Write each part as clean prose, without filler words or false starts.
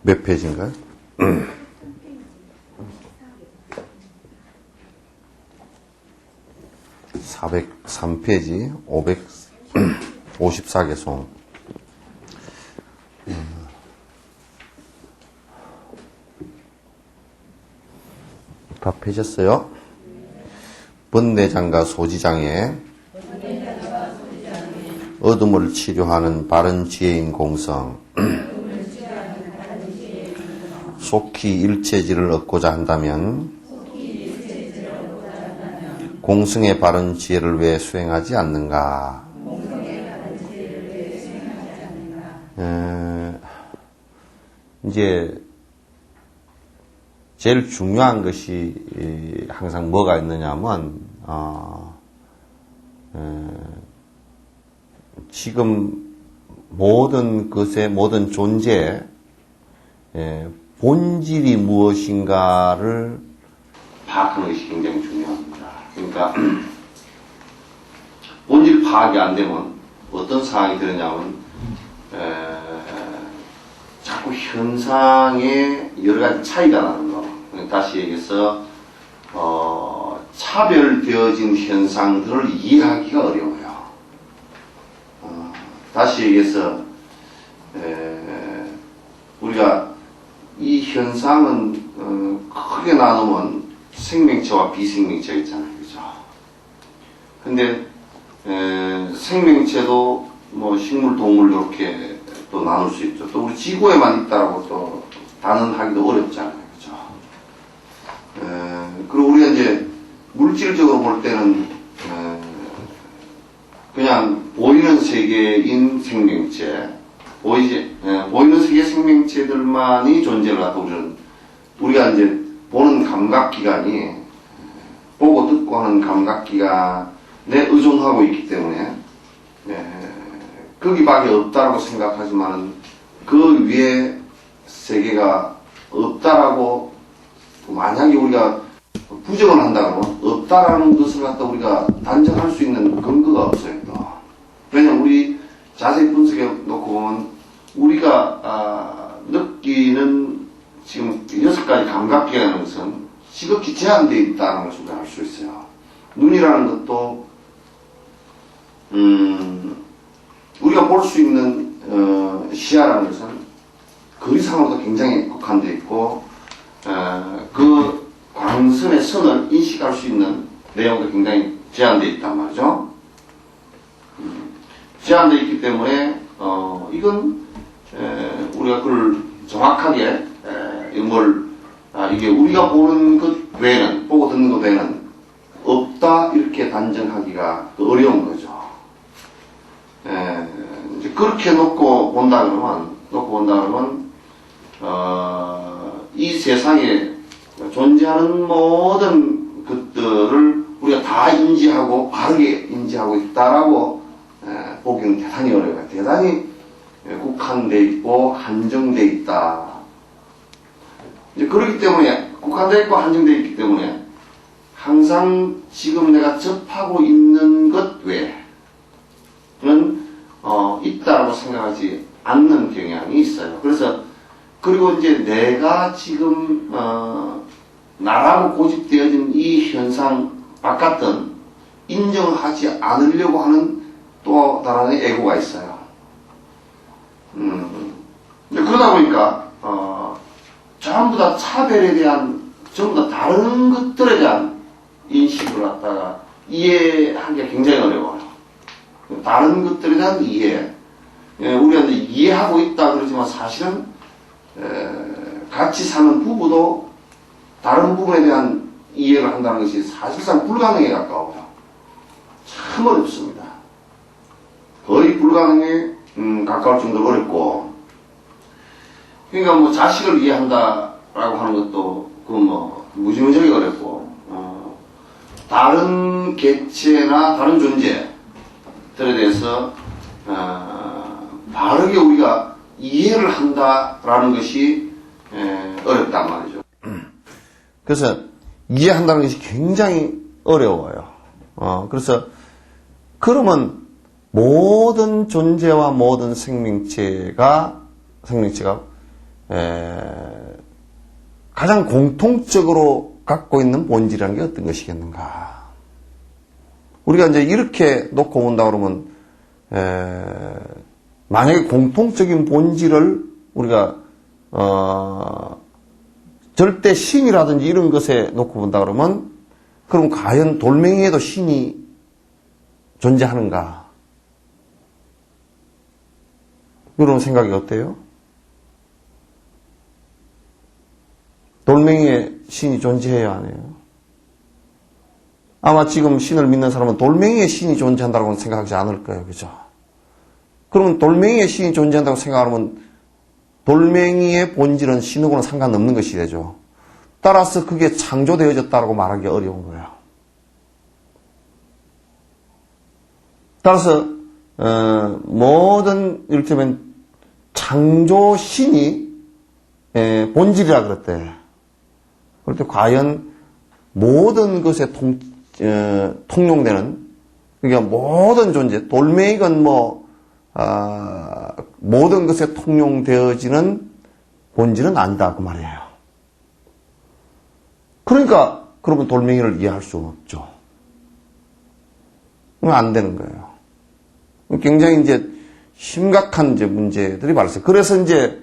몇 페이지인가요? 403페이지 554개송. 다 펴셨어요? 번뇌장과 소지장에 어둠을 치료하는 바른 지혜인 공성, 속히 일체지를 얻고자 한다면 공성의 바른 지혜를 왜 수행하지 않는가? 이제 제일 중요한 것이 항상 뭐가 있느냐면 지금 모든 것의 모든 존재의 본질이 무엇인가를 파악하는 것이 굉장히 중요합니다. 그러니까 본질 파악이 안 되면 어떤 상황이 되느냐면 자꾸 현상에 여러 가지 차이가 나는 거. 다시 얘기해서 차별되어진 현상들을 이해하기가 어려워요. 다시 얘기해서 우리가 이 현상은 크게 나누면 생명체와 비생명체가 있잖아요. 그죠? 근데 생명체도 뭐 식물, 동물 이렇게 또 나눌 수 있죠. 또 우리 지구에만 있다라고 또 단언하기도 어렵잖아요. 그죠? 그리고 우리가 이제 물질적으로 볼 때는 그냥 보이는 세계인 생명체, 보이는 세계 생명체들만이 존재를 하고 우리가 이제 보는 감각기관이 보고 듣고 하는 감각기관에 의존하고 있기 때문에 거기밖에 없다라고 생각하지만 그 위에 세계가 없다라고 만약에 우리가 부정을 한다 그러면 없다라는 것을 갖다 우리가 단정할 수 있는 근거가 없어요. 왜냐면 우리 자세히 분석해 놓고 보면 우리가 느끼는 지금 6가지 감각기라는 것은 지극히 제한되어 있다는 것을 우리가 알 수 있어요. 눈이라는 것도 우리가 볼 수 있는 시야라는 것은 거리상으로도 굉장히 국한되어 있고 그 광선의 선을 인식할 수 있는 내용도 굉장히 제한되어 있단 말이죠. 제한되어 있기 때문에 이건 우리가 그걸 정확하게 이게 우리가 보는 것 외에는, 보고 듣는 것 외에는 없다 이렇게 단정하기가 어려운 거죠. 이제 그렇게 놓고 본다 그러면 이 세상에 존재하는 모든 것들을 우리가 다 인지하고 바르게 인지하고 있다라고 보기는 대단히 어려워요. 대단히 국한되어 있고 한정되어 있다. 이제 그렇기 때문에 국한되어 있고 한정되어 있기 때문에 항상 지금 내가 접하고 있는 것 외에는 있다라고 생각하지 않는 경향이 있어요. 그래서 그리고 이제 내가 지금 나라고 고집되어진 이 현상 바깥은 인정하지 않으려고 하는 또 다른 애고가 있어요. 그러다 보니까 전부 다 차별에 대한, 전부 다 다른 것들에 대한 인식을 갖다가 이해하기가 굉장히 어려워요. 다른 것들에 대한 이해, 우리가 이제 이해하고 있다 그러지만 사실은 같이 사는 부부도 다른 부분에 대한 이해를 한다는 것이 사실상 불가능에 가까워요. 참 어렵습니다. 거의 불가능에 가까울 정도로 어렵고, 그러니까 뭐 자식을 이해한다라고 하는 것도 그건 뭐 무지무지하게 어렵고, 다른 개체나 다른 존재들에 대해서 바르게 우리가 이해를 한다라는 것이 어렵단 말이죠. 그래서 이해한다는 것이 굉장히 어려워요. 그래서 그러면 모든 존재와 모든 생명체가 가장 공통적으로 갖고 있는 본질이라는 게 어떤 것이겠는가? 우리가 이제 이렇게 놓고 본다 그러면 만약에 공통적인 본질을 우리가 절대 신이라든지 이런 것에 놓고 본다 그러면 그럼 과연 돌멩이에도 신이 존재하는가? 이런 생각이 어때요? 돌멩이에 신이 존재해야 하네요. 아마 지금 신을 믿는 사람은 돌멩이에 신이 존재한다고 생각하지 않을 거예요. 그죠? 그러면 돌멩이에 신이 존재한다고 생각하면 돌멩이의 본질은 신하고는 상관없는 것이 되죠. 따라서 그게 창조되어졌다고 말하기 어려운 거예요. 따라서 모든 이를테면 창조신이 본질이라 그랬대. 그럴 때 과연 모든 것에 통용되는, 그러니까 모든 존재, 돌멩이건 모든 것에 통용되어지는 본질은 아니다 그 말이에요. 그러니까 그러면 돌멩이를 이해할 수 없죠. 안 되는 거예요. 굉장히 이제 심각한 이제 문제들이 발생. 그래서 이제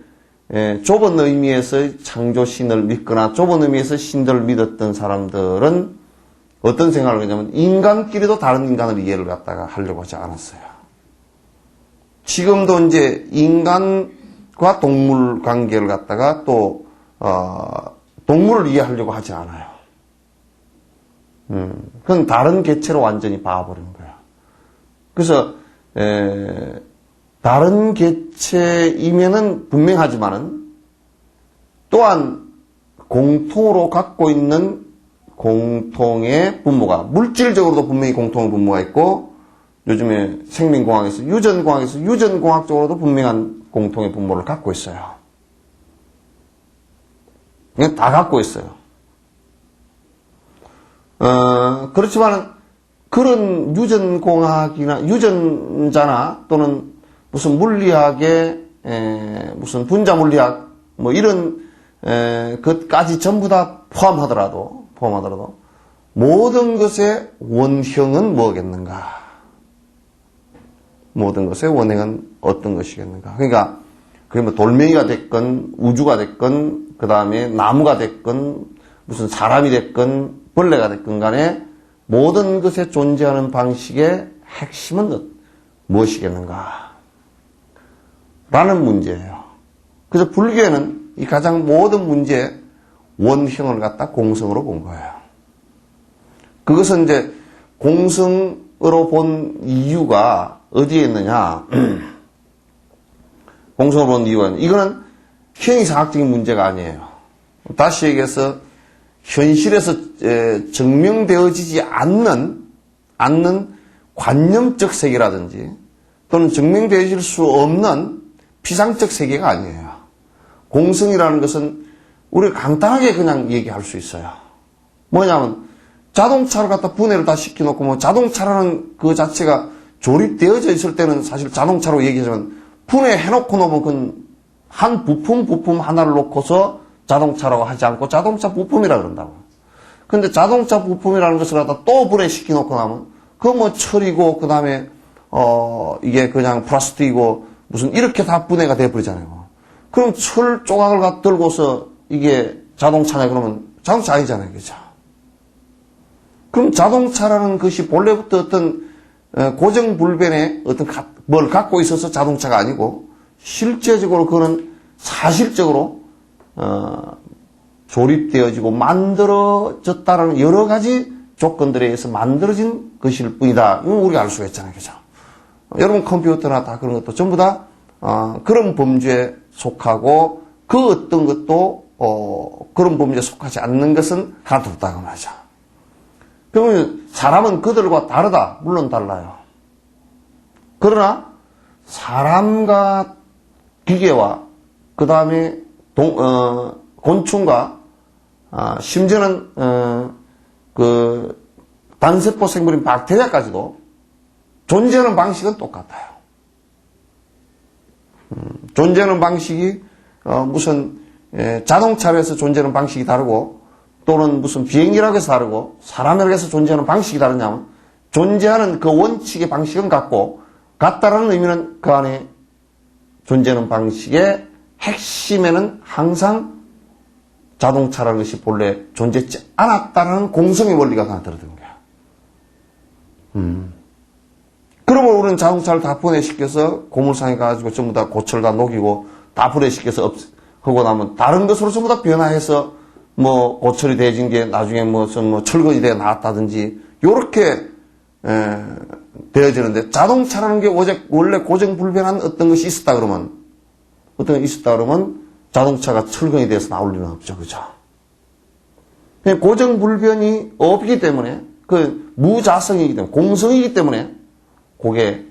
좁은 의미에서 창조신을 믿거나 좁은 의미에서 신들을 믿었던 사람들은 어떤 생각을 하냐면 인간끼리도 다른 인간을 이해를 갖다가 하려고 하지 않았어요. 지금도 이제 인간과 동물 관계를 갖다가 또 동물을 이해하려고 하지 않아요. 그건 다른 개체로 완전히 봐버리는 거예요. 그래서 다른 개체이면은 분명하지만은 또한 공통으로 갖고 있는 공통의 분모가 물질적으로도 분명히 공통의 분모가 있고 요즘에 생명공학에서 유전공학적으로도 분명한 공통의 분모를 갖고 있어요. 그냥 다 갖고 있어요. 그렇지만 그런 유전공학이나 유전자나 또는 무슨 물리학의 무슨 분자 물리학 뭐 이런 것까지 전부 다 포함하더라도 모든 것의 원형은 뭐겠는가? 모든 것의 원형은 어떤 것이겠는가? 그러니까 그게 뭐 돌멩이가 됐건 우주가 됐건 그 다음에 나무가 됐건 무슨 사람이 됐건 벌레가 됐건 간에 모든 것에 존재하는 방식의 핵심은 무엇이겠는가? 라는 문제예요. 그래서 불교에는 이 가장 모든 문제의 원형을 갖다 공성으로 본 거예요. 그것은 이제 공성으로 본 이유가 어디에 있느냐? 공성으로 본 이유는 이거는 형이상학적인 문제가 아니에요. 다시 얘기해서 현실에서 증명되어지지 않는 관념적 세계라든지 또는 증명되어질 수 없는 피상적 세계가 아니에요. 공성이라는 것은 우리가 간단하게 그냥 얘기할 수 있어요. 뭐냐면 자동차를 갖다 분해를 다 시켜놓고 뭐 자동차라는 그 자체가 조립되어져 있을 때는 사실 자동차로 얘기하지만 분해해놓고 놓으면 그건 한 부품 하나를 놓고서 자동차라고 하지 않고 자동차 부품이라 그런다고. 근데 자동차 부품이라는 것을 갖다 또 분해시켜놓고 나면 그거 뭐 철이고 그 다음에 이게 그냥 플라스틱이고 무슨 이렇게 다 분해가 돼버리잖아요. 그럼 철 조각을 갖다 들고서 이게 자동차냐 그러면 자동차 아니잖아요. 그죠? 그럼 자동차라는 것이 본래부터 어떤 고정불변의 어떤 뭘 갖고 있어서 자동차가 아니고 실제적으로 그거는 사실적으로 조립되어지고 만들어졌다는 여러 가지 조건들에 의해서 만들어진 것일 뿐이다. 이건 우리가 알 수가 있잖아요. 그죠? 여러분 컴퓨터나 다 그런 것도 전부 다 그런 범주에 속하고 그 어떤 것도 그런 범주에 속하지 않는 것은 하나도 없다고 말이죠. 그러면 사람은 그들과 다르다. 물론 달라요. 그러나 사람과 기계와 그 다음에 곤충과 심지어는 그 단세포 생물인 박테리아까지도 존재하는 방식은 똑같아요. 존재하는 방식이 무슨 자동차로 해서 존재하는 방식이 다르고 또는 무슨 비행기라고 해서 다르고 사람이라고 해서 존재하는 방식이 다르냐면 존재하는 그 원칙의 방식은 같고 같다라는 의미는 그 안에 존재하는 방식의 핵심에는 항상 자동차라는 것이 본래 존재하지 않았다는 공성의 원리가 하나 들어든 거야. 그러면 우리는 자동차를 다 분해시켜서 고물상에 가지고 전부 다 고철 다 녹이고 다 분해시켜서 하고 나면 다른 것으로 전부 다 변화해서 뭐 고철이 되어진 게 나중에 무슨 뭐 철근이 되어 나왔다든지 요렇게 되어지는데 자동차라는 게 원래 고정불변한 어떤 것이 있었다 그러면 자동차가 철근이 돼서 나올 리는 없죠. 그죠? 고정불변이 없기 때문에 그 무자성이기 때문에 공성이기 때문에 그게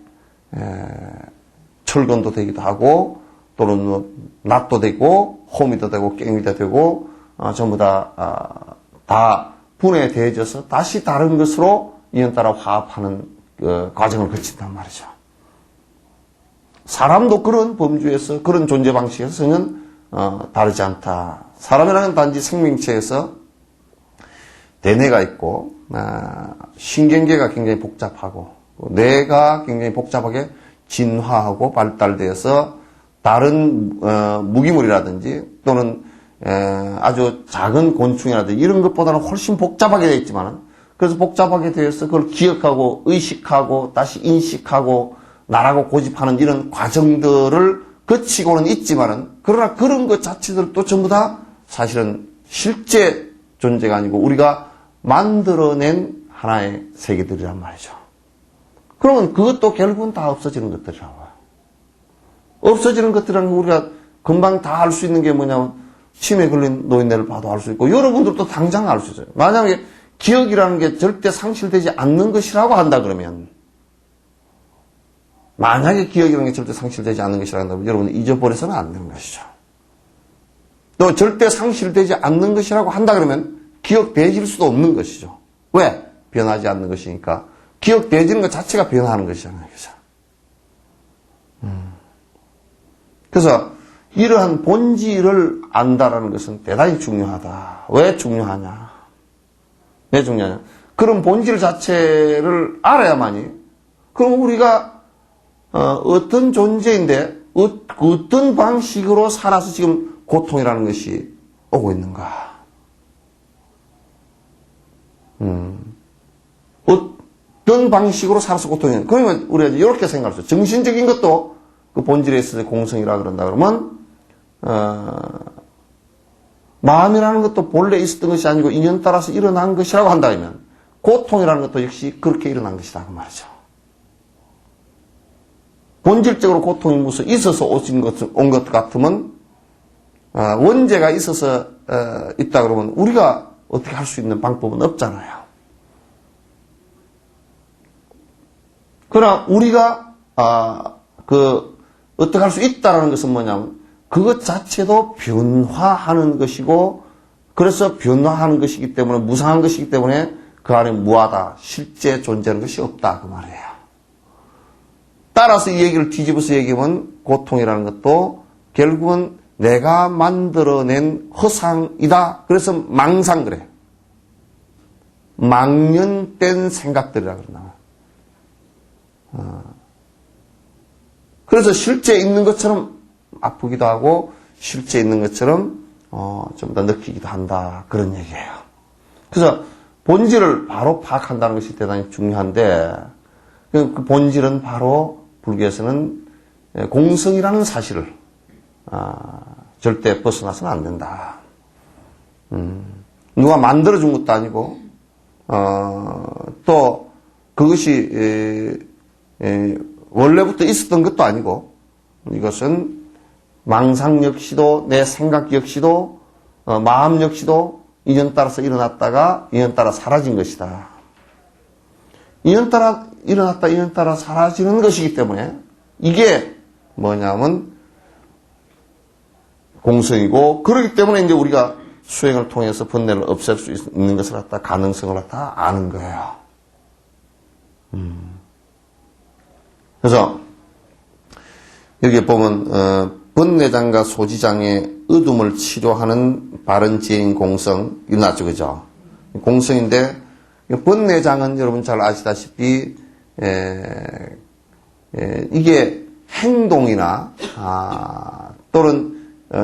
철근도 되기도 하고 또는 뭐 낫도 되고 호미도 되고 깽미도 되고 전부 다 분해되어져서 다시 다른 것으로 이연따라 화합하는 그 과정을 거친단 말이죠. 사람도 그런 범주에서 그런 존재 방식에서는 다르지 않다. 사람이라는 단지 생명체에서 대뇌가 있고 신경계가 굉장히 복잡하고 뇌가 굉장히 복잡하게 진화하고 발달되어서 다른 무기물이라든지 또는 아주 작은 곤충이라든지 이런 것보다는 훨씬 복잡하게 되어 있지만 그래서 복잡하게 되어서 그걸 기억하고 의식하고 다시 인식하고 나라고 고집하는 이런 과정들을 거치고는 있지만은 그러나 그런 것 자체들도 전부 다 사실은 실제 존재가 아니고 우리가 만들어낸 하나의 세계들이란 말이죠. 그러면 그것도 결국은 다 없어지는 것들이라고 봐요. 없어지는 것들이라는 거 우리가 금방 다 알 수 있는 게 뭐냐면 치매에 걸린 노인네를 봐도 알 수 있고 여러분들도 당장 알 수 있어요. 만약에 기억이라는 게 절대 상실되지 않는 것이라고 한다 그러면 만약에 기억이라는 게 절대 상실되지 않는 것이라고 한다면 여러분은 잊어버려서는 안 되는 것이죠. 또 절대 상실되지 않는 것이라고 한다 그러면 기억되질 수도 없는 것이죠. 왜? 변하지 않는 것이니까. 기억되지는 것 자체가 변하는 것이잖아요. 그죠? 그래서 이러한 본질을 안다라는 것은 대단히 중요하다. 왜 중요하냐? 왜 중요하냐? 그런 본질 자체를 알아야만이 그럼 우리가 어떤 존재인데 어떤 방식으로 살아서 지금 고통이라는 것이 오고 있는가? 어떤 방식으로 살아서 고통이 있는가? 그러면 우리가 이렇게 생각할 수 있어요. 정신적인 것도 그 본질에 있어서 공성이라 그런다 그러면 마음이라는 것도 본래 있었던 것이 아니고 인연 따라서 일어난 것이라고 한다면 고통이라는 것도 역시 그렇게 일어난 것이다 그 말이죠. 본질적으로 고통이 무슨 있어서 온 것 같으면 원죄가 있어서 있다 그러면 우리가 어떻게 할 수 있는 방법은 없잖아요. 그러나 우리가 어떻게 할 수 있다는 것은 뭐냐면 그것 자체도 변화하는 것이고 그래서 변화하는 것이기 때문에 무상한 것이기 때문에 그 안에 무하다. 실제 존재하는 것이 없다 그 말이에요. 따라서 이 얘기를 뒤집어서 얘기하면 고통이라는 것도 결국은 내가 만들어낸 허상이다. 그래서 망상 그래. 망연된 생각들이라 그러나. 그래서 실제 있는 것처럼 아프기도 하고 실제 있는 것처럼 좀 더 느끼기도 한다. 그런 얘기예요. 그래서 본질을 바로 파악한다는 것이 대단히 중요한데 그 본질은 바로 불교에서는 공성이라는 사실을 절대 벗어나서는 안 된다. 누가 만들어준 것도 아니고 또 그것이 원래부터 있었던 것도 아니고 이것은 망상 역시도 내 생각 역시도 마음 역시도 인연 따라서 일어났다가 인연 따라 사라진 것이다. 인연 따라 일어났다 인연 따라 사라지는 것이기 때문에 이게 뭐냐면 공성이고 그렇기 때문에 이제 우리가 수행을 통해서 번뇌를 없앨 수 있는 것을 갖다 가능성을 갖다 아는 거예요. 그래서 여기 보면 번뇌장과 소지장의 어둠을 치료하는 바른 지혜인 공성 이 나죠, 그죠? 공성인데 번뇌장은 여러분 잘 아시다시피 이게 행동이나 또는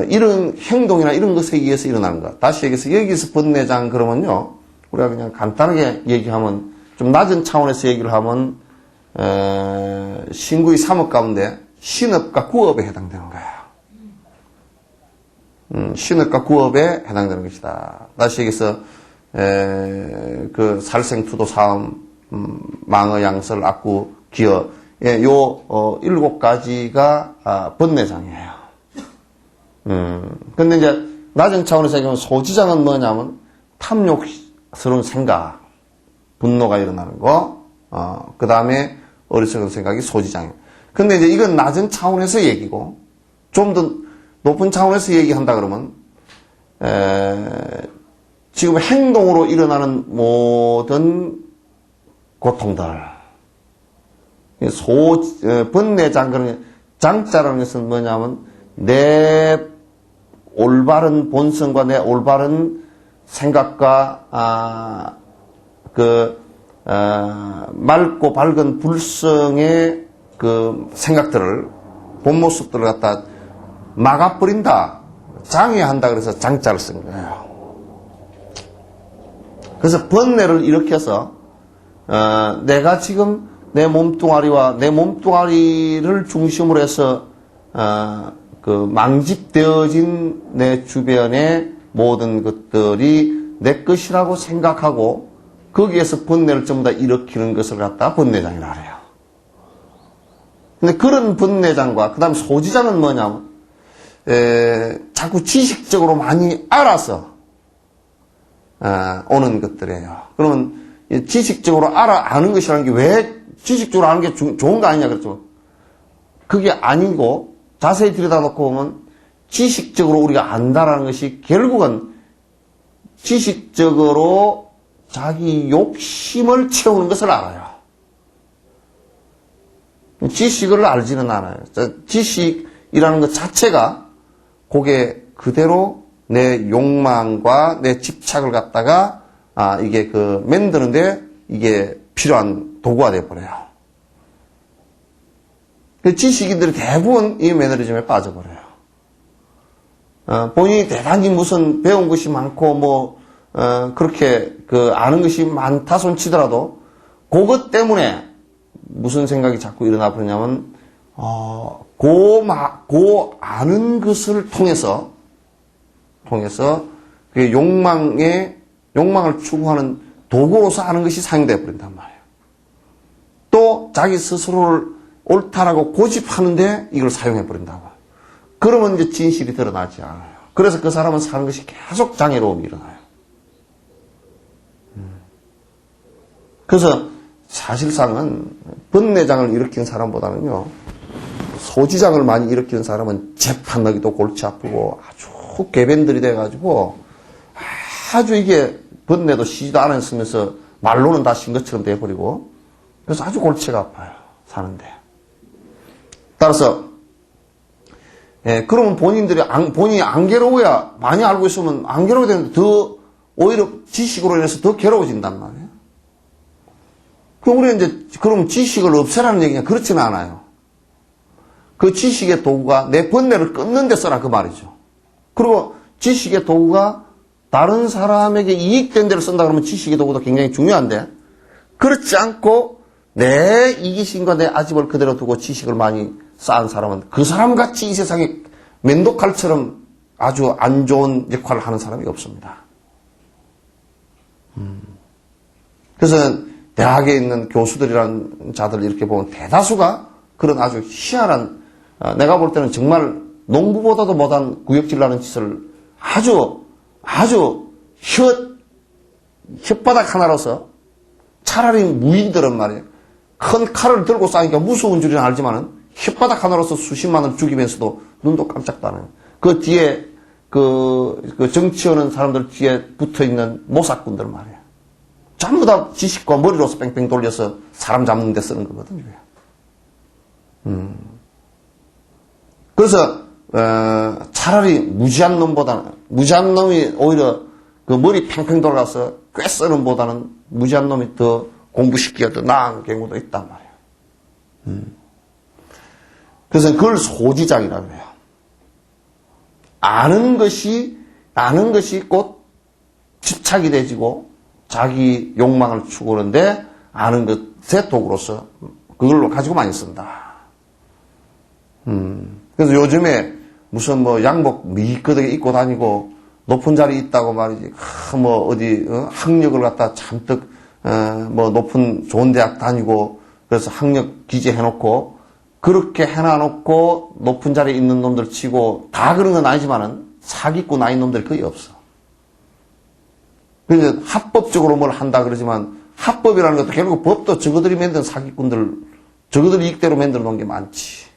이런 행동이나 이런 것에 의해서 일어나는 것. 다시 얘기해서 여기서 번뇌장 그러면요, 우리가 그냥 간단하게 얘기하면 좀 낮은 차원에서 얘기를 하면 신구의 3업 가운데 신업과 구업에 해당되는 거예요. 신업과 구업에 해당되는 것이다. 다시 얘기해서 그 살생투도 사음, 망어 양설 악구 기어 요 7가지가 번뇌장이에요. 근데 이제 낮은 차원에서 얘기하면 소지장은 뭐냐면 탐욕스러운 생각, 분노가 일어나는 거, 그 다음에 어리석은 생각이 소지장이에요. 근데 이제 이건 낮은 차원에서 얘기고, 좀 더 높은 차원에서 얘기한다 그러면, 지금 행동으로 일어나는 모든 고통들, 번뇌장, 그런 장자라는 것은 뭐냐면, 내 올바른 본성과 내 올바른 생각과, 맑고 밝은 불성의 그 생각들을, 본 모습들을 갖다 막아버린다, 장애한다 그래서 장자를 쓴 거예요. 그래서 번뇌를 일으켜서, 내가 지금 내 몸뚱아리와 내 몸뚱아리를 중심으로 해서, 망집되어진 내 주변의 모든 것들이 내 것이라고 생각하고 거기에서 번뇌를 전부 다 일으키는 것을 갖다 번뇌장이라고 해요. 근데 그런 번뇌장과 그 다음 소지장은 뭐냐면 자꾸 지식적으로 많이 알아서 오는 것들이에요. 그러면 지식적으로 아는 것이라는 게 왜 지식적으로 아는 게 좋은 거 아니냐 그랬죠. 그게 아니고 자세히 들여다놓고 보면 지식적으로 우리가 안다라는 것이 결국은 지식적으로 자기 욕심을 채우는 것을 알아요. 지식을 알지는 않아요. 지식이라는 것 자체가 그게 그대로 내 욕망과 내 집착을 갖다가 이게 만드는데 이게 필요한 도구가 되어버려요. 지식인들이 대부분 이 매너리즘에 빠져버려요. 본인이 대단히 무슨 배운 것이 많고 그렇게 아는 것이 많다 손 치더라도 그것 때문에 무슨 생각이 자꾸 일어나 버리냐면 그 아는 것을 통해서 그 욕망을 추구하는 도구로서 아는 것이 사용되어 버린단 말이에요. 또 자기 스스로를 옳다라고 고집하는데 이걸 사용해 버린다고. 그러면 이제 진실이 드러나지 않아요. 그래서 그 사람은 사는 것이 계속 장애로움이 일어나요. 그래서 사실상은 번뇌장을 일으킨 사람보다는요, 소지장을 많이 일으키는 사람은 재판하기도 골치 아프고 아주 개변들이 돼가지고 아주 이게 번뇌도 쉬지도 않았으면서 말로는 다 신 것처럼 돼버리고 그래서 아주 골치가 아파요. 사는데. 따라서 그러면 본인이 안 괴로워야, 많이 알고 있으면 안 괴로워야 되는데 더 오히려 지식으로 인해서 더 괴로워진단 말이에요. 그럼 우리는 그럼 지식을 없애라는 얘기냐? 그렇지는 않아요. 그 지식의 도구가 내 번뇌를 끊는 데 써라 그 말이죠. 그리고 지식의 도구가 다른 사람에게 이익된 데를 쓴다 그러면 지식의 도구도 굉장히 중요한데, 그렇지 않고 내 이기심과 내 아집을 그대로 두고 지식을 많이 쌓은 사람은 그 사람같이 이 세상에 멘도칼처럼 아주 안 좋은 역할을 하는 사람이 없습니다. 그래서 대학에 있는 교수들이라는 자들 이렇게 보면 대다수가 그런 아주 희한한, 내가 볼 때는 정말 농부보다도 못한 구역질 나는 짓을 아주 혓바닥 하나로서 차라리 무인들은 말이에요. 큰 칼을 들고 싸니까 무서운 줄은 알지만은 혓바닥 하나로서 수십만을 죽이면서도 눈도 깜짝도 안 해요. 그 뒤에 그 정치하는 사람들 뒤에 붙어 있는 모사꾼들 말이야. 전부 다 지식과 머리로서 뺑뺑 돌려서 사람 잡는 데 쓰는 거거든요. 그래서, 차라리 무지한 놈이 오히려 그 머리 팽팽 돌아가서 꽤 쓰는 보다는 무지한 놈이 더 공부시키기가 더 나은 경우도 있단 말이에요. 그래서 그걸 소지장이라고 해요. 아는 것이 곧 집착이 되지고 자기 욕망을 추구하는데 아는 것의 도구로서 그걸로 가지고 많이 쓴다. 그래서 요즘에 무슨 뭐 양복 미끄덕에 입고 다니고 높은 자리에 있다고 말이지. 뭐 어디 학력을 갖다 잔뜩 뭐 높은 좋은 대학 다니고 그래서 학력 기재 해놓고 그렇게 해놔놓고 높은 자리에 있는 놈들 치고 다 그런 건 아니지만은 사기꾼 아닌 놈들이 거의 없어. 그래서 합법적으로 뭘 한다 그러지만 합법이라는 것도 결국 법도 저거들이 만든 사기꾼들, 저거들 이익대로 만들어 놓은 게 많지.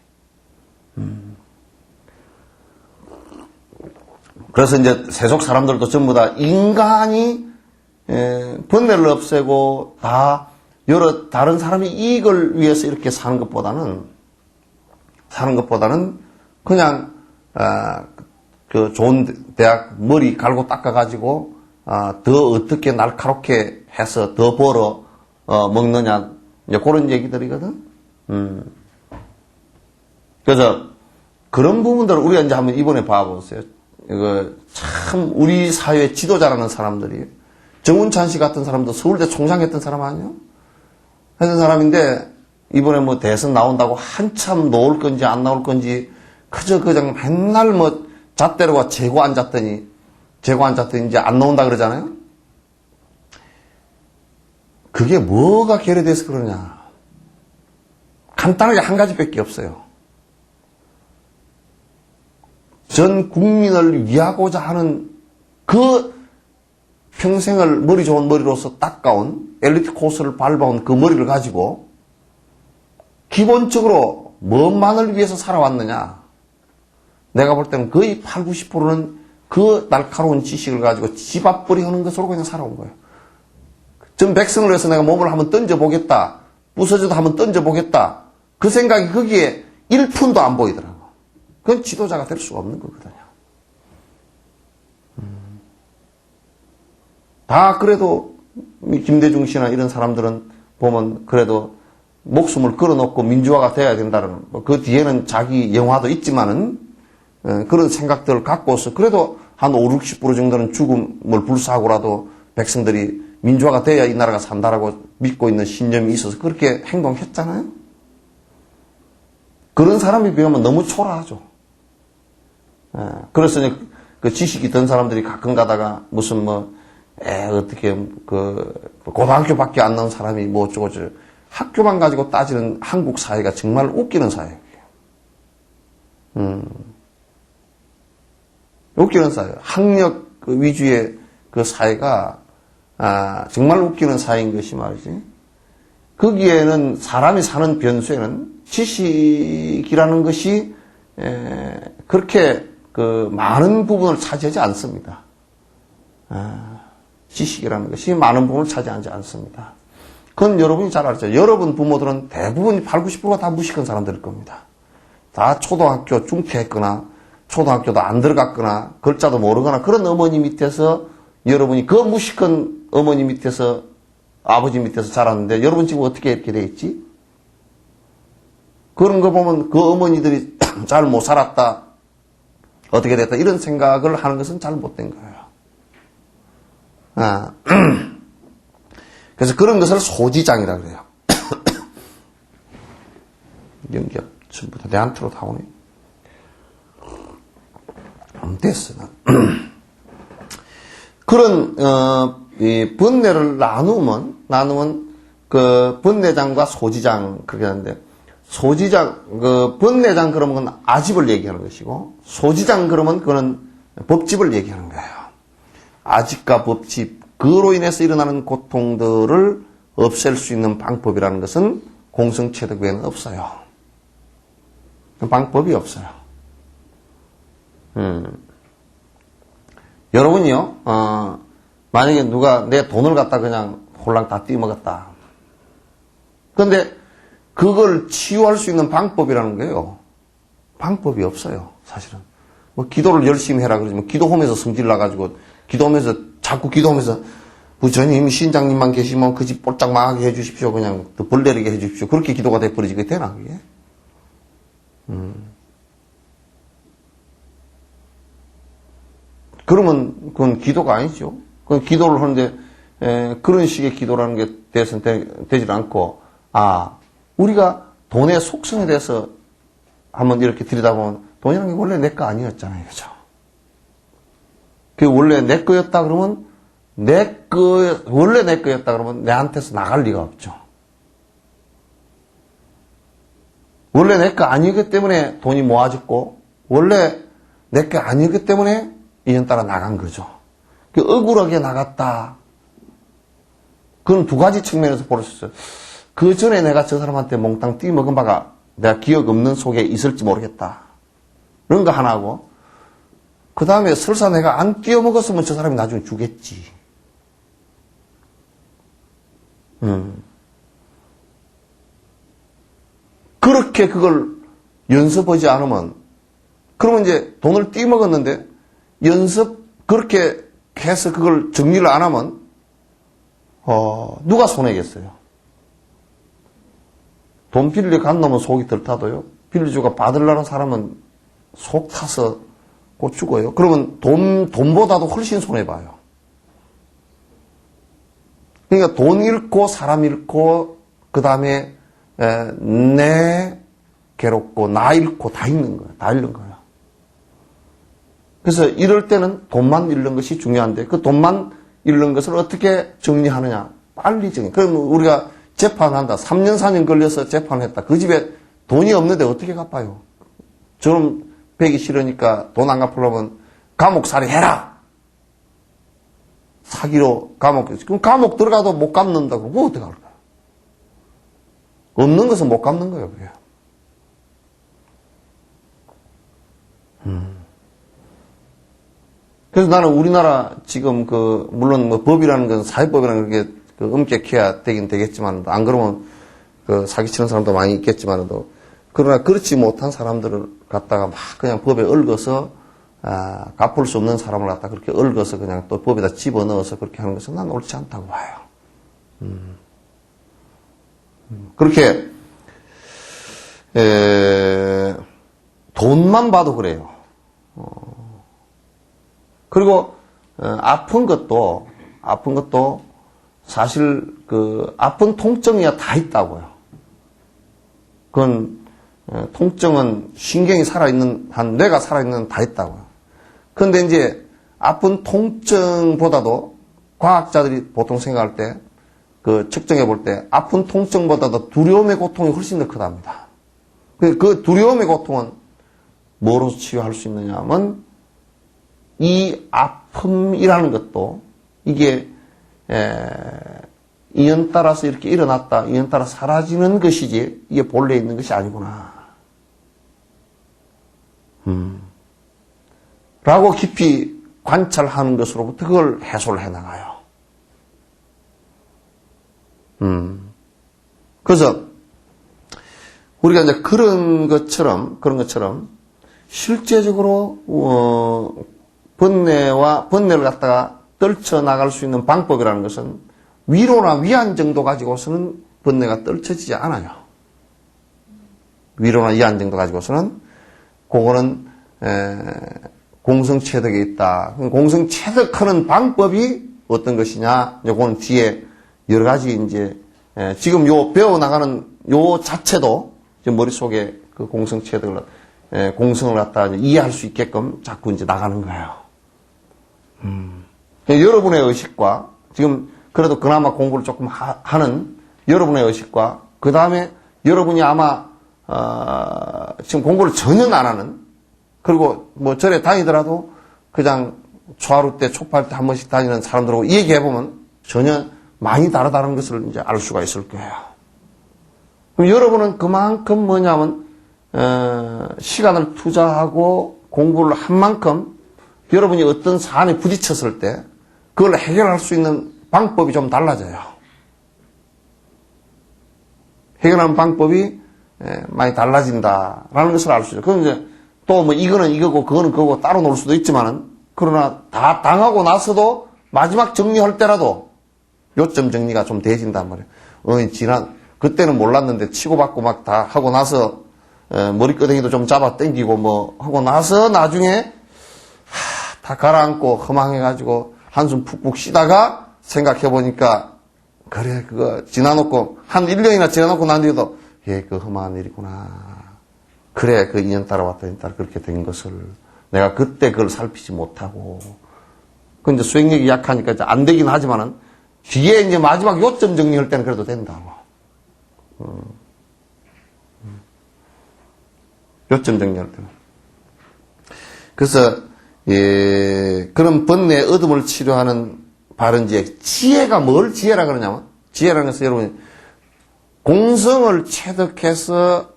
그래서 이제 세속 사람들도 전부 다 인간이 번뇌를 없애고 다 여러 다른 사람의 이익을 위해서 이렇게 사는 것보다는 그냥 그 좋은 대학 머리 갈고 닦아가지고 더 어떻게 날카롭게 해서 더 벌어 먹느냐 이제 그런 얘기들이거든. 그래서 그런 부분들을 우리가 이제 한번 이번에 봐보세요. 이거 참 우리 사회 지도자라는 사람들이 정운찬 씨 같은 사람도 서울대 총장 했던 사람 아니에요? 했던 사람인데 이번에 뭐 대선 나온다고 한참 나올 건지 안 나올 건지 그저 그냥 맨날 뭐 잣대로가 재고 앉았더니 이제 안 나온다 그러잖아요. 그게 뭐가 결여돼서 그러냐? 간단하게 한 가지밖에 없어요. 전 국민을 위하고자 하는 그 평생을 머리 좋은 머리로서 닦아온 엘리트 코스를 밟아온 그 머리를 가지고 기본적으로 뭐만을 위해서 살아왔느냐. 내가 볼 때는 거의 8, 90%는 그 날카로운 지식을 가지고 집 앞벌이 하는 것으로 그냥 살아온 거예요. 전 백성을 위해서 내가 몸을 한번 던져보겠다. 부서져도 한번 던져보겠다. 그 생각이 거기에 1푼도 안 보이더라고. 그건 지도자가 될 수가 없는 거거든요. 다 그래도 김대중 씨나 이런 사람들은 보면 그래도 목숨을 걸어놓고 민주화가 돼야 된다는 그 뒤에는 자기 영화도 있지만은 그런 생각들을 갖고서 그래도 한 5, 60% 정도는 죽음을 불사하고라도 백성들이 민주화가 돼야 이 나라가 산다라고 믿고 있는 신념이 있어서 그렇게 행동했잖아요. 그런 사람에 비하면 너무 초라하죠. 그래서 그 지식이 든 사람들이 가끔 가다가 무슨 어떻게 고등학교밖에 안 나온 사람이 뭐 어쩌고 학교만 가지고 따지는 한국 사회가 정말 웃기는 사회예요. 웃기는 사회예요. 학력 위주의 그 사회가 정말 웃기는 사회인 것이 말이지. 거기에는 사람이 사는 변수에는 지식이라는 것이 그렇게 그 많은 부분을 차지하지 않습니다. 지식이라는 것이 많은 부분을 차지하지 않습니다. 그건 여러분이 잘 알죠. 여러분 부모들은 대부분 8, 90%가 다 무식한 사람들일 겁니다. 다 초등학교 중퇴했거나 초등학교도 안 들어갔거나 글자도 모르거나 그런 어머니 밑에서 여러분이 그 무식한 어머니 밑에서 아버지 밑에서 자랐는데 여러분 지금 어떻게 이렇게 돼 있지? 그런 거 보면 그 어머니들이 잘 못 살았다. 어떻게 됐다. 이런 생각을 하는 것은 잘못된 거예요. 그래서 그런 것을 소지장이라고 그래요. 연기가 전부 다 내한테로 다 오네. 안 됐어, 난. 그런, 이 번뇌를 나누면 그 번뇌장과 소지장 그렇게 하는데 소지장, 번뇌장 그러면 그건 아집을 얘기하는 것이고, 소지장 그러면 그거는 법집을 얘기하는 거예요. 아집과 법집, 그로 인해서 일어나는 고통들을 없앨 수 있는 방법이라는 것은 공성체득 외에는 없어요. 방법이 없어요. 여러분이요, 만약에 누가 내 돈을 갖다 그냥 홀랑 다 띄먹었다. 그런데 그걸 치유할 수 있는 방법이라는 거예요. 방법이 없어요, 사실은. 뭐 기도를 열심히 해라 그러지만 기도하면서 성질 나가지고 기도하면서 자꾸 기도하면서 부처님, 신장님만 계시면 그 집 볼짝 망하게 해주십시오. 그냥 또 벌 내리게 해주십시오. 그렇게 기도가 돼버리지. 그게 되나 그게? 그러면 그건 기도가 아니죠. 그건 기도를 하는데 그런 식의 기도라는 게 돼서는 되질 않고 우리가 돈의 속성에 대해서 한번 이렇게 들여다보면 돈이라는 게 원래 내 거 아니었잖아요. 그죠? 그 원래 내 거였다 그러면 원래 내 거였다 그러면 내한테서 나갈 리가 없죠. 원래 내 거 아니기 때문에 돈이 모아졌고 원래 내 거 아니기 때문에 인연따라 나간 거죠. 그 억울하게 나갔다. 그건 두 가지 측면에서 볼 수 있어요. 그 전에 내가 저 사람한테 몽땅 띄먹은 바가 내가 기억 없는 속에 있을지 모르겠다. 그런 거 하나고, 그 다음에 설사 내가 안 띄어먹었으면 저 사람이 나중에 주겠지. 그렇게 그걸 연습하지 않으면, 그러면 이제 돈을 띄먹었는데, 그렇게 해서 그걸 정리를 안 하면, 누가 손해겠어요? 돈 빌려 간 놈은 속이 덜 타도요. 빌려주고 받으려는 사람은 속 타서 곧 죽어요. 그러면 돈보다도 훨씬 손해봐요. 그러니까 돈 잃고 사람 잃고 그 다음에 내 괴롭고 나 잃고 다 잃는 거예요. 다 잃는 거예요. 그래서 이럴 때는 돈만 잃는 것이 중요한데 그 돈만 잃는 것을 어떻게 정리하느냐. 빨리 정리. 그럼 우리가 재판한다. 3년 4년 걸려서 재판했다. 그 집에 돈이 없는데 어떻게 갚아요? 저는 배기 싫으니까 돈 안 갚으려면 감옥살이 해라. 사기로 감옥. 그럼 감옥 들어가도 못 갚는다고. 뭐 어떻게 할까요? 없는 것은 못 갚는 거예요. 그게. 그래서 나는 우리나라 지금 물론 뭐 법이라는 건 사회법이라는 게 엄격해야 되긴 되겠지만, 안 그러면 사기치는 사람도 많이 있겠지만도, 그러나 그렇지 못한 사람들을 갖다가 막 그냥 법에 얽어서, 갚을 수 없는 사람을 갖다 그렇게 얽어서 그냥 또 법에다 집어넣어서 그렇게 하는 것은 난 옳지 않다고 봐요. 그렇게, 돈만 봐도 그래요. 그리고, 아픈 것도 사실 아픈 통증이야 다 있다고요. 그건 통증은 신경이 살아있는 한 뇌가 살아있는 다 있다고요. 그런데 이제 아픈 통증보다도 과학자들이 보통 생각할 때 측정해 볼 때 아픈 통증보다도 두려움의 고통이 훨씬 더 크답니다. 그 두려움의 고통은 뭐로 치유할 수 있느냐 하면 이 아픔이라는 것도 이게 인연 따라서 이렇게 일어났다, 인연 따라 사라지는 것이지, 이게 본래 있는 것이 아니구나. 라고 깊이 관찰하는 것으로부터 그걸 해소를 해 나가요. 그래서, 우리가 이제 그런 것처럼, 실제적으로, 번뇌를 갖다가 떨쳐나갈 수 있는 방법이라는 것은 위로나 위안 정도 가지고서는 번뇌가 떨쳐지지 않아요. 위로나 위안 정도 가지고서는 그거는 공성체득에 있다. 공성체득하는 방법이 어떤 것이냐? 요거는 뒤에 여러 가지 이제 지금 배워나가는 요 자체도 머릿속에 그 공성체득을 공성을 갖다 이해할 수 있게끔 자꾸 이제 나가는 거예요. 여러분의 의식과 지금 그래도 그나마 공부를 조금 하는 여러분의 의식과 그 다음에 여러분이 아마 지금 공부를 전혀 안 하는, 그리고 뭐 절에 다니더라도 그냥 초하루 때 촉발 때 한 번씩 다니는 사람들하고 얘기해보면 전혀 많이 다르다는 것을 이제 알 수가 있을 거예요. 그럼 여러분은 그만큼 뭐냐면 시간을 투자하고 공부를 한 만큼 여러분이 어떤 사안에 부딪혔을 때 그걸 해결할 수 있는 방법이 좀 달라져요. 해결하는 방법이 많이 달라진다라는 것을 알 수 있어요. 그건 이제 또 뭐 이거는 이거고 그거는 그거고 따로 놀 수도 있지만은 그러나 다 당하고 나서도 마지막 정리할 때라도 요점 정리가 좀 돼진단 말이에요. 그때는 몰랐는데 치고받고 막 다 하고 나서 머리끄댕이도 좀 잡아 당기고 뭐 하고 나서 나중에 다 가라앉고 허망해가지고 한숨 푹푹 쉬다가 생각해보니까 그래 그거 지나놓고 한 1년이나 지나놓고 난 뒤에도 그 험한 일이구나. 그래 그 2년 따라 왔다 2년 따라 그렇게 된 것을 내가 그때 그걸 살피지 못하고 그 이제 수행력이 약하니까 이제 안 되긴 하지만은 뒤에 이제 마지막 요점 정리할 때는 그래도 된다고. 요점 정리할 때는. 그래서 그런 번뇌 어둠을 치료하는 바른지혜 지혜가 뭘 지혜라 그러냐면 지혜라는 것은 여러분 공성을 체득해서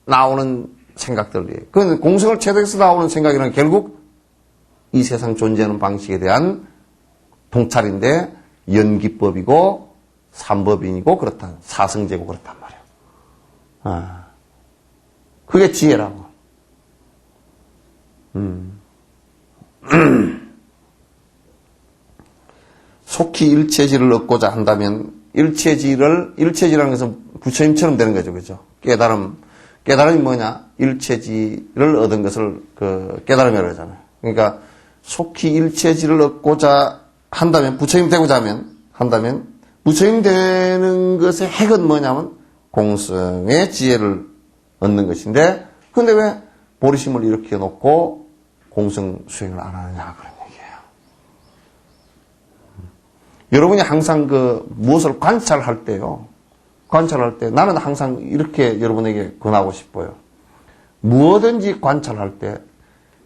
나오는 생각들이에요. 그 공성을 체득해서 나오는 생각이란 결국 이 세상 존재하는 방식에 대한 통찰인데 연기법이고 삼법인이고 그렇다. 사성제고 그렇단 말이에요. 그게 지혜라고. 속히 일체지를 얻고자 한다면 일체지라는 것은 부처님처럼 되는 거죠. 그죠? 깨달음이 뭐냐? 일체지를 얻은 것을 깨달음이라고 하잖아요. 그러니까 속히 일체지를 얻고자 한다면 부처님 되고자 한다면 부처님 되는 것의 핵은 뭐냐면 공성의 지혜를 얻는 것인데 근데 왜 보리심을 이렇게 놓고 공성 수행을 안 하느냐 그런 얘기예요. 여러분이 항상 무엇을 관찰할 때요. 관찰할 때 나는 항상 이렇게 여러분에게 권하고 싶어요. 무엇든지 관찰할 때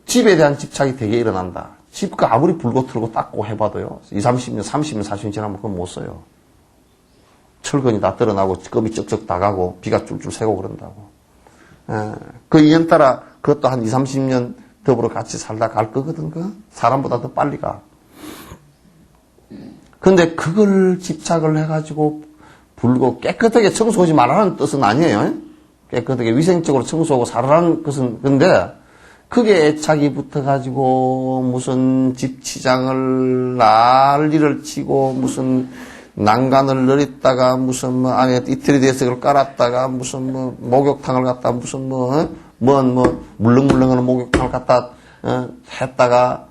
집에 대한 집착이 되게 일어난다. 집가 아무리 불고 틀고 닦고 해봐도요. 30년, 40년 지나면 그건 못 써요. 철근이 다 드러나고 껌이 쩍쩍 다 가고 비가 줄줄 새고 그런다고. 그 인연 따라 그것도 한 30년 더불어 같이 살다 갈 거거든. 사람보다 더 빨리 가. 근데 그걸 집착을 해가지고 불고 깨끗하게 청소하지 말라는 뜻은 아니에요. 깨끗하게 위생적으로 청소하고 살아라는 것은 근데 그게 애착이 붙어가지고 무슨 집치장을 난리를 치고 무슨 난간을 늘렸다가 무슨 뭐 안에 이틀이 돼서 그걸 깔았다가 무슨 뭐 목욕탕을 갖다 무슨 물렁물렁하는 목욕탕을 갖다 했다가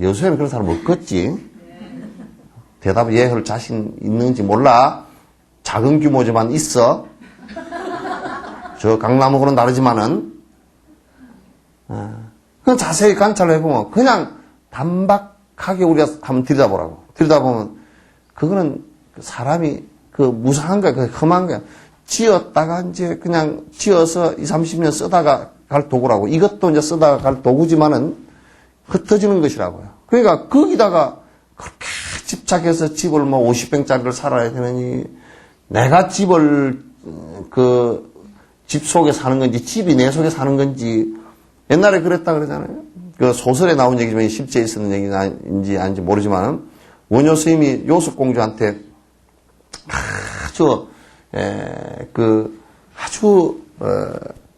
여수에는 그런 사람 없겠지. 대답을 예 할 자신 있는지 몰라. 작은 규모지만 있어. 저 강남하고는 다르지만은 그냥 자세히 관찰해보면 그냥 단박하게 우리가 한번 들여다보면 그거는 사람이 무상한 거야. 험한 거야. 지었다가 이제 그냥 지어서 20, 30년 쓰다가 갈 도구라고. 이것도 이제 쓰다가 갈 도구지만은 흩어지는 것이라고요. 그러니까 거기다가 그렇게 집착해서 집을 50평짜리를 살아야 되느니 내가 집을 집 속에 사는 건지 집이 내 속에 사는 건지 옛날에 그랬다 그러잖아요. 소설에 나온 얘기지만 실제 있었는 얘기인지 아닌지 모르지만 원효 스님이 요습공주한테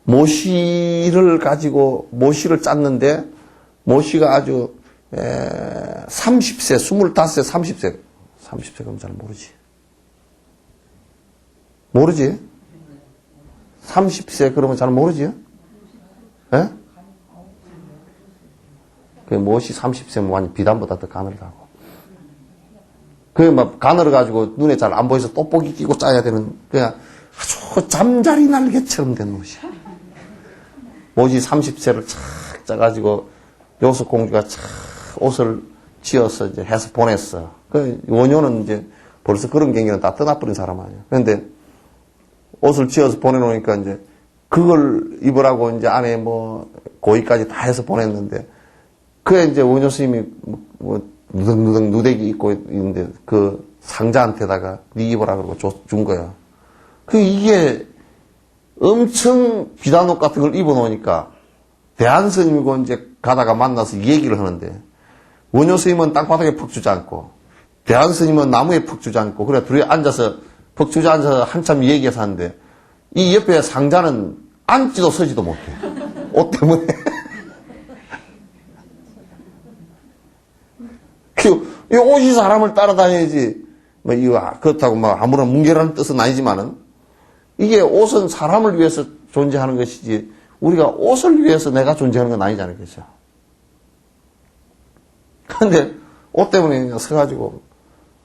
모시를 가지고 모시를 짰는데 모시가 아주 30세, 25세, 30세 그럼 잘 모르지? 30세 그러면 잘 모르지? 예? 그 모시 30세면 완전 비단보다 더 가늘다고. 그게 막 가늘어가지고 눈에 잘 안 보여서 돋보기 끼고 짜야 되는, 그냥 아주 잠자리 날개처럼 된 옷이야. 모시 30세를 착 짜가지고 요습공주가 착 옷을 지어서 이제 해서 보냈어. 원효는 이제 벌써 그런 경기는 다 떠나버린 사람 아니야. 그런데 옷을 지어서 보내놓으니까 이제 그걸 입으라고 이제 안에 고이까지 다 해서 보냈는데 그에 이제 원효 스님이 누덕누덕 누대기 입고 있는데 그 상자한테다가 네 입으라 그러고 준 거야. 이게 엄청 비단옷 같은 걸 입어놓으니까 대한스님이고 이제 가다가 만나서 얘기를 하는데, 원효 스님은 땅바닥에 푹 주저앉고, 대한 스님은 나무에 푹 주저앉고, 그래, 둘이 앉아서, 푹 주저앉아서 한참 얘기해서 하는데, 이 옆에 상자는 앉지도 서지도 못해. 옷 때문에. 이 옷이 사람을 따라다녀야지. 뭐, 이거, 그렇다고 막 아무런 뭉개라는 뜻은 아니지만은, 이게 옷은 사람을 위해서 존재하는 것이지, 우리가 옷을 위해서 내가 존재하는 건 아니잖아요. 그죠? 근데, 옷 때문에 그냥 서가지고,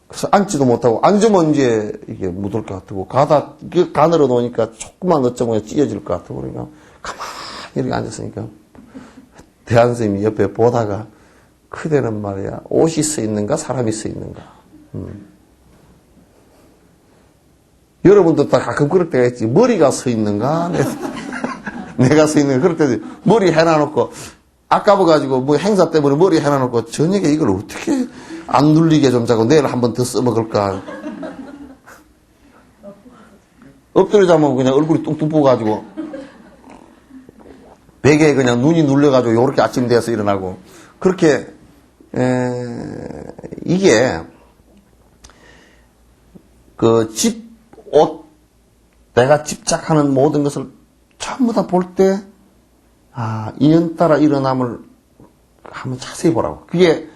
그래서 앉지도 못하고, 앉으면 이제 이게 묻을 것 같고, 가다, 가늘어 놓으니까 조금만 어쩌면 찢어질 것 같고, 그러니까, 가만히 이렇게 앉았으니까, 대한 선생님이 옆에 보다가, 그대는 말이야, 옷이 서 있는가, 사람이 서 있는가. 여러분도 다 가끔 그럴 때가 있지. 머리가 서 있는가? 내가 서 있는가? 그럴 때 머리 해놔놓고, 아까워가지고 뭐 행사 때문에 머리 해놔놓고, 저녁에 이걸 어떻게 안 눌리게 좀 자고 내일 한번 더 써먹을까. 엎드려 자면 그냥 얼굴이 뚱뚱 부어가지고, 베개에 그냥 눈이 눌려가지고 요렇게 아침 돼서 일어나고, 그렇게, 이게, 옷, 내가 집착하는 모든 것을 전부 다 볼 때, 이연따라 일어남을 한번 자세히 보라고. 그게,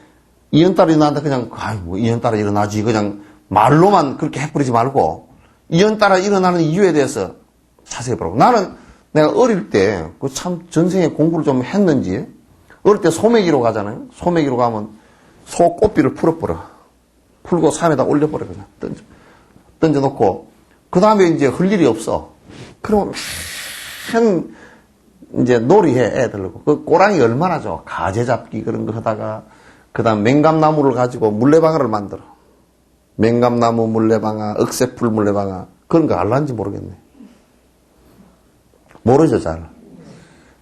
이연따라 일어난다 그냥, 뭐, 이연따라 일어나지. 그냥 말로만 그렇게 해버리지 말고, 이연따라 일어나는 이유에 대해서 자세히 보라고. 나는 내가 어릴 때, 참 전생에 공부를 좀 했는지, 어릴 때 소매기로 가잖아요. 소매기로 가면 소 꽃비를 풀어버려. 풀고 산에다 올려버려, 그냥. 던져놓고, 그 다음에 이제 할 일이 없어. 그러면 이제 놀이해, 애들하고. 그 꼬랑이 얼마나 좋아. 가재 잡기 그런 거 하다가, 그 다음 맹감나무를 가지고 물레방아를 만들어. 맹감나무 물레방아, 억새풀 물레방아. 그런 거 알란지 모르겠네. 모르죠, 잘.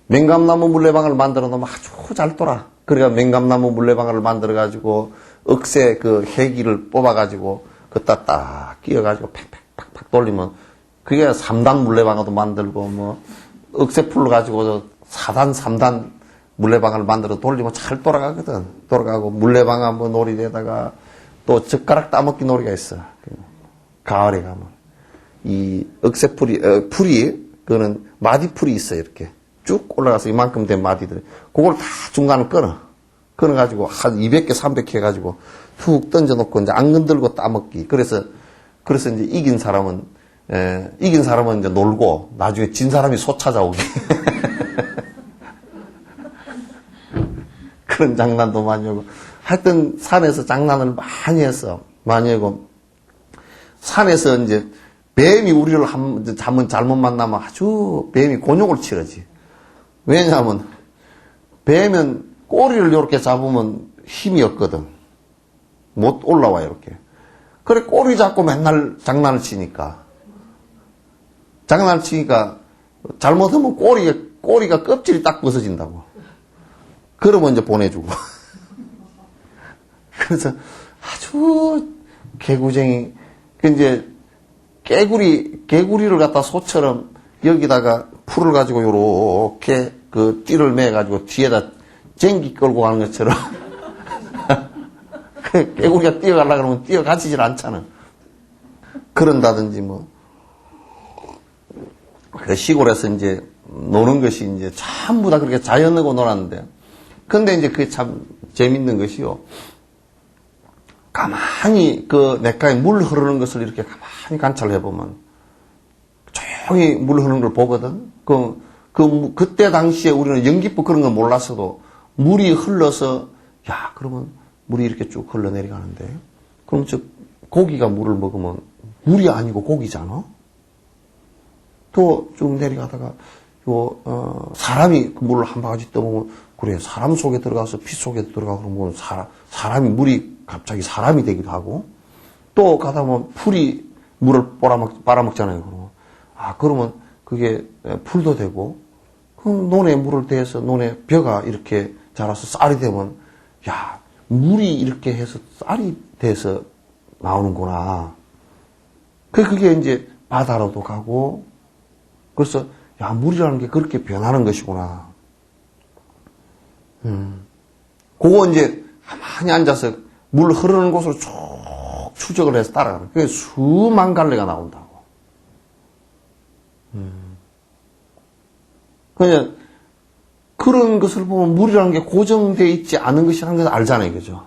맹감나무 물레방아를 만들어 놓으면 아주 잘 돌아. 그러니까 맹감나무 물레방아를 만들어가지고, 억새 그 해기를 뽑아가지고, 그따 딱 끼워가지고 팍팍팍팍 돌리면, 그게 3단 물레방아도 만들고, 뭐, 억새풀로 가지고 4단, 3단 물레방아를 만들어 돌리면 잘 돌아가거든. 돌아가고, 물레방아 뭐 놀이에다가, 또 젓가락 따먹기 놀이가 있어. 가을에 가면. 이 억새풀이, 풀이, 그거는 마디풀이 있어, 이렇게. 쭉 올라가서 이만큼 된 마디들. 그걸 다 중간을 끊어. 끊어가지고 한 200개, 300개 해가지고 툭 던져놓고 이제 안 건들고 따먹기. 그래서 이제 이긴 사람은 이제 놀고 나중에 진 사람이 소 찾아오기. 그런 장난도 많이 하고. 하여튼 산에서 장난을 많이 했어. 많이 하고. 산에서 이제 뱀이 우리를 잘못 만나면 아주 뱀이 곤욕을 치르지. 왜냐하면 뱀은 꼬리를 이렇게 잡으면 힘이 없거든. 못 올라와 이렇게. 그래 꼬리 잡고 맨날 장난을 치니까 잘못하면 꼬리가 껍질이 딱 벗어진다고. 그러면 이제 보내주고. 그래서 아주 개구쟁이. 이제 개구리를 갖다 소처럼 여기다가 풀을 가지고 요렇게 그 띠를 매가지고 뒤에다 쟁기 끌고 가는 것처럼 개구리가 뛰어가려고 그러면 뛰어가지질 않잖아. 그런다든지 뭐. 그 시골에서 이제 노는 것이 이제 전부 다 그렇게 자연하고 놀았는데. 근데 이제 그게 참 재밌는 것이요. 가만히 그 냇가에 물 흐르는 것을 이렇게 가만히 관찰해보면 조용히 물 흐르는 걸 보거든. 그때 당시에 우리는 연기법 그런 거 몰랐어도 물이 흘러서, 그러면 물이 이렇게 쭉 흘러내려가는데, 그럼 고기가 물을 먹으면 물이 아니고 고기잖아? 또 쭉 내려가다가, 사람이 그 물을 한 바가지 떠보면, 그래, 사람 속에 들어가서 피 속에 들어가고 그러면 사람이 물이 갑자기 사람이 되기도 하고, 또 가다 보면 풀이 물을 빨아먹잖아요. 그러면 그게 풀도 되고, 그럼 논에 물을 대서 논에 벼가 이렇게 자라서 쌀이 되면, 물이 이렇게 해서 쌀이 돼서 나오는구나. 그게 이제 바다로도 가고, 그래서, 물이라는 게 그렇게 변하는 것이구나. 그거 이제 가만히 앉아서 물 흐르는 곳으로 쭉 추적을 해서 따라가는. 그게 수만 갈래가 나온다고. 그냥 그런 것을 보면 물이라는 게 고정되어 있지 않은 것이라는 걸 알잖아요, 그죠?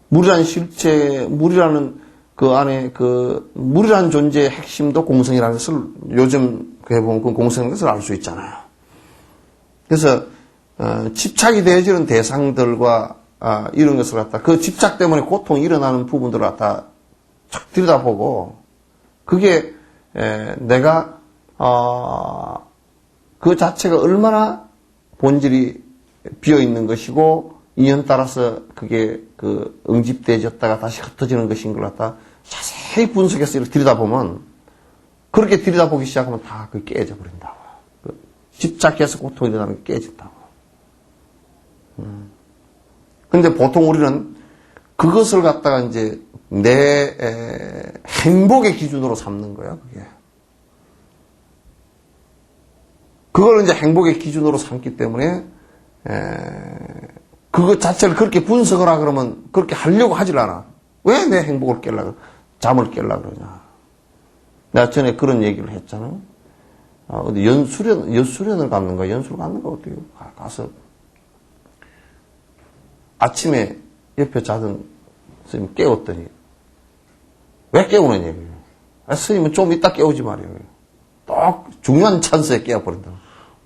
물이라는 실체, 물이라는 그 안에 물이라는 존재의 핵심도 공성이라는 것을 요즘 해보면 그 공성이라는 것을 알 수 있잖아요. 그래서 집착이 되어지는 대상들과 이런 것을 갖다 그 집착 때문에 고통이 일어나는 부분들을 갖다 쫙 들여다보고 그게 내가 그 자체가 얼마나 본질이 비어 있는 것이고 인연 따라서 그게 응집되어졌다가 다시 흩어지는 것인 걸 갖다 자세히 분석해서 이렇게 들여다보면 그렇게 들여다보기 시작하면 다 그게 깨져 버린다고. 집착해서 고통이 일어나는 게 깨진다고. 근데 보통 우리는 그것을 갖다가 이제 내 행복의 기준으로 삼는 거야, 그게. 그걸 이제 행복의 기준으로 삼기 때문에, 그것 자체를 그렇게 분석을 하라 그러면 그렇게 하려고 하질 않아. 왜 내 행복을 깨려고, 잠을 깨려고 그러냐. 내가 전에 그런 얘기를 했잖아. 어디 연수련을 갖는 거야. 연수를 갖는 거 어떻게 가서 아침에 옆에 자던 스님 깨웠더니 왜 깨우는 얘기예요? 스님은 좀 이따 깨우지 말이에요. 딱 중요한 찬스에 깨워버린다.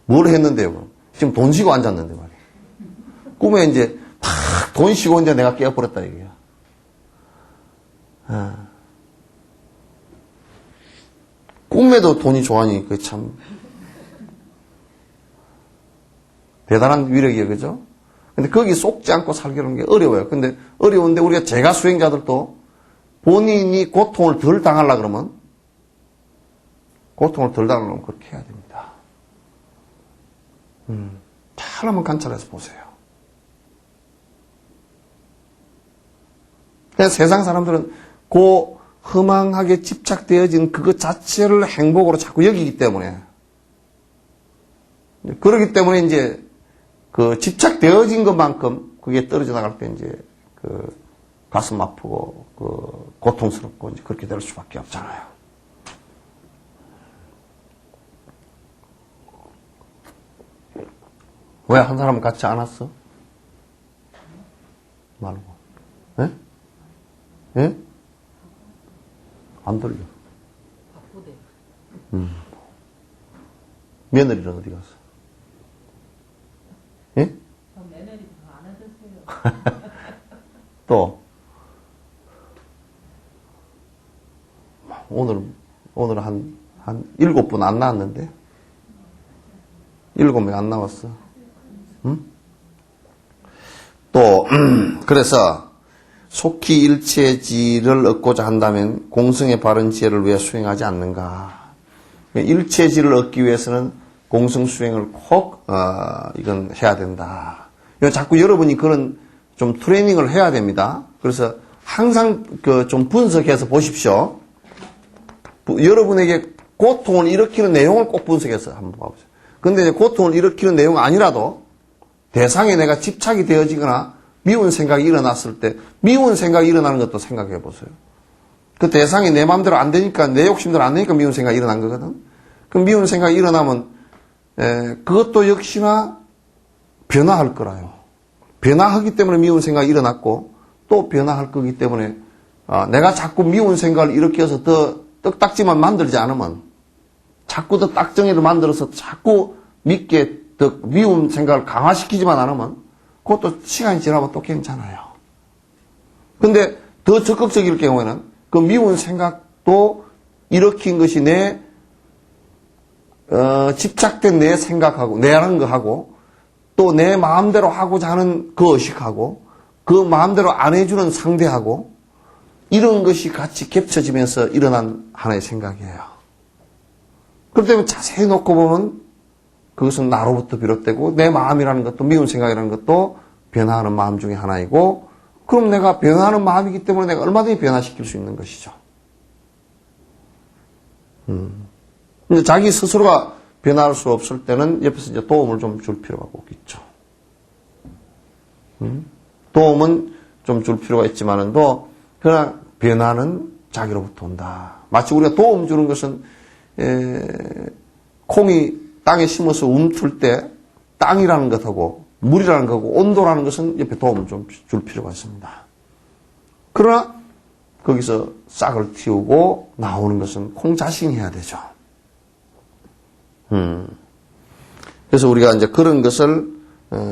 뭘 했는데요? 지금 돈 쉬고 앉았는데 말이에요. 꿈에 이제 팍 돈 쉬고 있는데 내가 깨워버렸다 얘기야. 꿈에도 돈이 좋아하니 그 참 대단한 위력이에요, 그죠? 근데 거기 속지 않고 살기라는 게 어려워요. 근데 어려운데 우리가 제가 수행자들도 본인이 고통을 덜 당하려고 그러면 그렇게 해야 됩니다. 잘 한번 관찰해서 보세요. 그래서 세상 사람들은 허망하게 집착되어진 그것 자체를 행복으로 자꾸 여기기 때문에 그러기 때문에 이제 그 집착되어진 것만큼 그게 떨어져 나갈 때 이제 가슴 아프고 고통스럽고 이제 그렇게 될 수밖에 없잖아요. 왜 한 사람은 같이 안 왔어? 말고. 예? 예? 안 들려. 바쁘대. 며느리는 어디 갔어? 예? 며느리 안 해주세요. 또 오늘 한 7분 안 나왔는데 7명 안 나왔어. 응? 또 그래서 속히 일체지를 얻고자 한다면 공성의 바른 지혜를 왜 수행하지 않는가? 일체지를 얻기 위해서는 공성 수행을 꼭 이건 해야 된다. 자꾸 여러분이 그런 좀 트레이닝을 해야 됩니다. 그래서 항상 좀 분석해서 보십시오. 여러분에게 고통을 일으키는 내용을 꼭 분석해서 한번 봐보세요. 근데 이제 고통을 일으키는 내용 아니라도 대상에 내가 집착이 되어지거나 미운 생각이 일어났을 때 미운 생각이 일어나는 것도 생각해 보세요. 그 대상이 내 마음대로 안 되니까 내 욕심대로 안 되니까 미운 생각이 일어난 거거든. 그 미운 생각이 일어나면 그것도 역시나 변화할 거라요. 변화하기 때문에 미운 생각이 일어났고 또 변화할 거기 때문에 내가 자꾸 미운 생각을 일으켜서 더 떡딱지만 만들지 않으면 자꾸 더 딱정이를 만들어서 자꾸 믿게 더 미운 생각을 강화시키지만 않으면 그것도 시간이 지나면 또 괜찮아요. 근데 더 적극적일 경우에는 그 미운 생각도 일으킨 것이 내 집착된 내 생각하고 내라는 거하고 또 내 마음대로 하고자 하는 그 의식하고 그 마음대로 안 해주는 상대하고 이런 것이 같이 겹쳐지면서 일어난 하나의 생각이에요. 그렇기 때문에 자세히 놓고 보면 그것은 나로부터 비롯되고 내 마음이라는 것도 미운 생각이라는 것도 변화하는 마음 중에 하나이고 그럼 내가 변화하는 마음이기 때문에 내가 얼마든지 변화시킬 수 있는 것이죠. 근데 자기 스스로가 변화할 수 없을 때는 옆에서 이제 도움을 좀 줄 필요가 꼭 있죠. 도움은 좀 줄 필요가 있지만은도 그러나 변화는 자기로부터 온다. 마치 우리가 도움 주는 것은 콩이 땅에 심어서 움틀 때 땅이라는 것하고 물이라는 것하고 온도라는 것은 옆에 도움을 좀 줄 필요가 있습니다. 그러나 거기서 싹을 틔우고 나오는 것은 콩 자신이 해야 되죠. 그래서 우리가 이제 그런 것을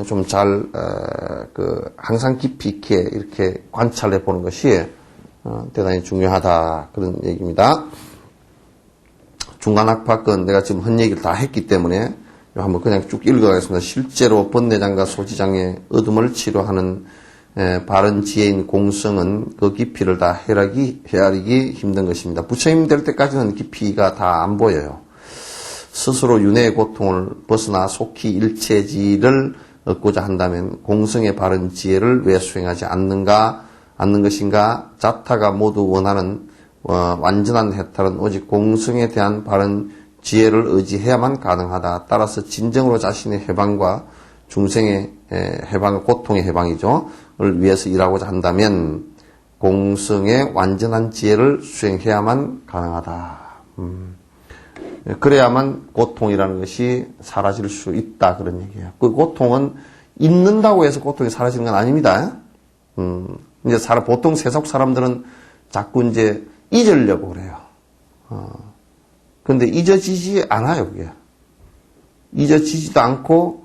좀 잘, 항상 깊이 있게 이렇게 관찰해 보는 것이 대단히 중요하다. 그런 얘기입니다. 중간 학파건 내가 지금 한 얘기를 다 했기 때문에 한번 그냥 쭉 읽어가겠습니다. 실제로 번뇌장과 소지장의 어둠을 치료하는 바른 지혜인 공성은 그 깊이를 다 헤아리기 힘든 것입니다. 부처님 될 때까지는 깊이가 다 안 보여요. 스스로 윤회의 고통을 벗어나 속히 일체지를 얻고자 한다면 공성의 바른 지혜를 왜 수행하지 않는 것인가? 자타가 모두 원하는 완전한 해탈은 오직 공성에 대한 바른 지혜를 의지해야만 가능하다. 따라서 진정으로 자신의 해방과 중생의 해방, 고통의 해방이죠. 를 위해서 일하고자 한다면 공성의 완전한 지혜를 수행해야만 가능하다. 그래야만 고통이라는 것이 사라질 수 있다. 그런 얘기예요. 그 고통은 잊는다고 해서 고통이 사라지는 건 아닙니다. 이제 보통 세속 사람들은 자꾸 이제 잊으려고 그래요. 근데 잊어지지 않아요, 그게. 잊어지지도 않고,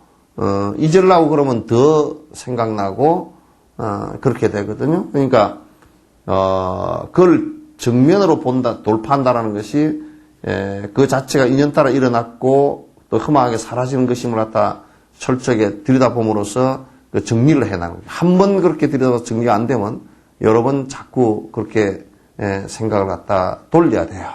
잊으려고 그러면 더 생각나고, 그렇게 되거든요. 그러니까, 그걸 정면으로 본다, 돌파한다라는 것이, 그 자체가 인연 따라 일어났고, 또 흠하게 사라지는 것임을 갖다 철저하게 들여다봄으로써 그 정리를 해나가는 거예요. 한 번 그렇게 들여다봐서 정리가 안 되면, 여러 번 자꾸 그렇게 생각을 갖다 돌려야 돼요.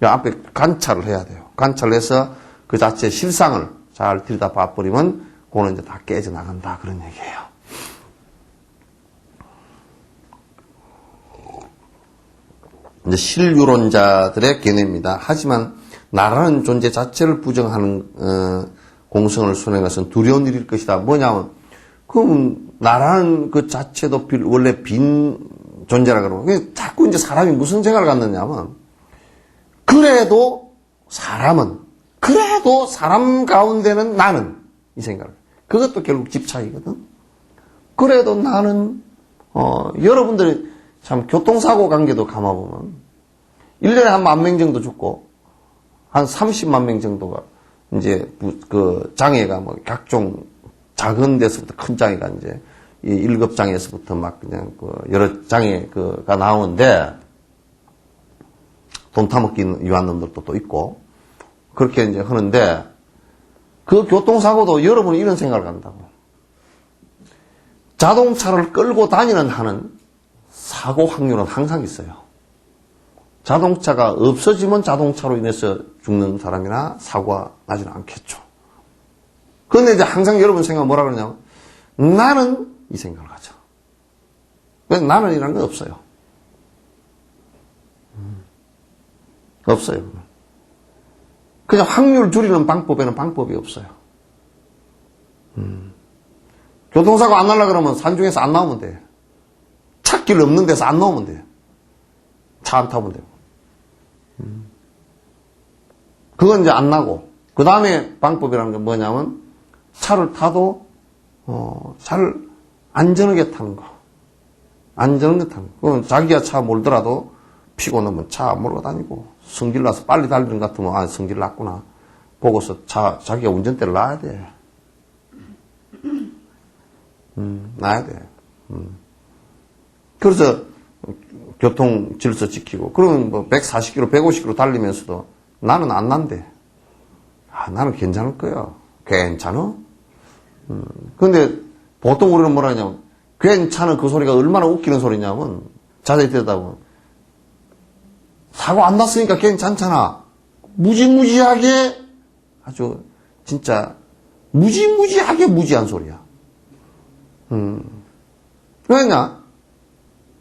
앞에 관찰을 해야 돼요. 관찰을 해서 그 자체의 실상을 잘 들여다봐 버리면 그거는 이제 다 깨져나간다. 그런 얘기예요. 이제 실유론자들의 견해입니다. 하지만 나라는 존재 자체를 부정하는 공성을 수행하는 것은 두려운 일일 것이다. 뭐냐면 그럼 나라는 그 자체도 원래 빈 존재라 그러면 자꾸 이제 사람이 무슨 생각을 갖느냐면 그래도 사람 가운데는 나는 이 생각을. 그것도 결국 집착이거든. 그래도 나는 여러분들이 참 교통사고 관계도 감아보면 1년에 한 10,000명 정도 죽고 한 30만 명 정도가 이제 그 장애가 뭐 각종 작은 데서부터 큰 장애가 이제 이 1급 장애에서부터 막 그냥 그 여러 장애가 나오는데 돈 타먹기 위한 놈들도 또 있고 그렇게 이제 하는데 그 교통사고도 여러분이 이런 생각을 한다고. 자동차를 끌고 다니는 한은 사고 확률은 항상 있어요. 자동차가 없어지면 자동차로 인해서 죽는 사람이나 사고가 나지는 않겠죠. 그런데 이제 항상 여러분 생각은 뭐라 그러냐면 나는 이 생각을 하죠. 왜 나는이라는 건 없어요. 없어요. 그냥 확률 줄이는 방법에는 방법이 없어요. 교통사고 안 나려고 그러면 산중에서 안 나오면 돼. 찾길 없는 데서 안 나오면 돼. 차 안 타면 되고. 그건 이제 안 나고. 그 다음에 방법이라는 게 뭐냐면 차를 타도 잘 안전하게 타는 거. 안전하게 타는 거. 그건 자기가 차 몰더라도 피곤하면 차 몰고 다니고 성질 나서 빨리 달리는 것 같으면 성질 났구나. 보고서 자기가 운전대를 놔야 돼. 놔야 돼. 그래서 교통 질서 지키고 그러면 뭐 140km, 150km 달리면서도 나는 안 난대. 나는 괜찮을 거야. 괜찮아? 근데 보통 우리는 뭐라 하냐면 괜찮은 그 소리가 얼마나 웃기는 소리냐면 자세히 들여다보면 사고 안 났으니까 괜찮잖아. 무지무지하게 아주 진짜 무지무지하게 무지한 소리야. 왜냐?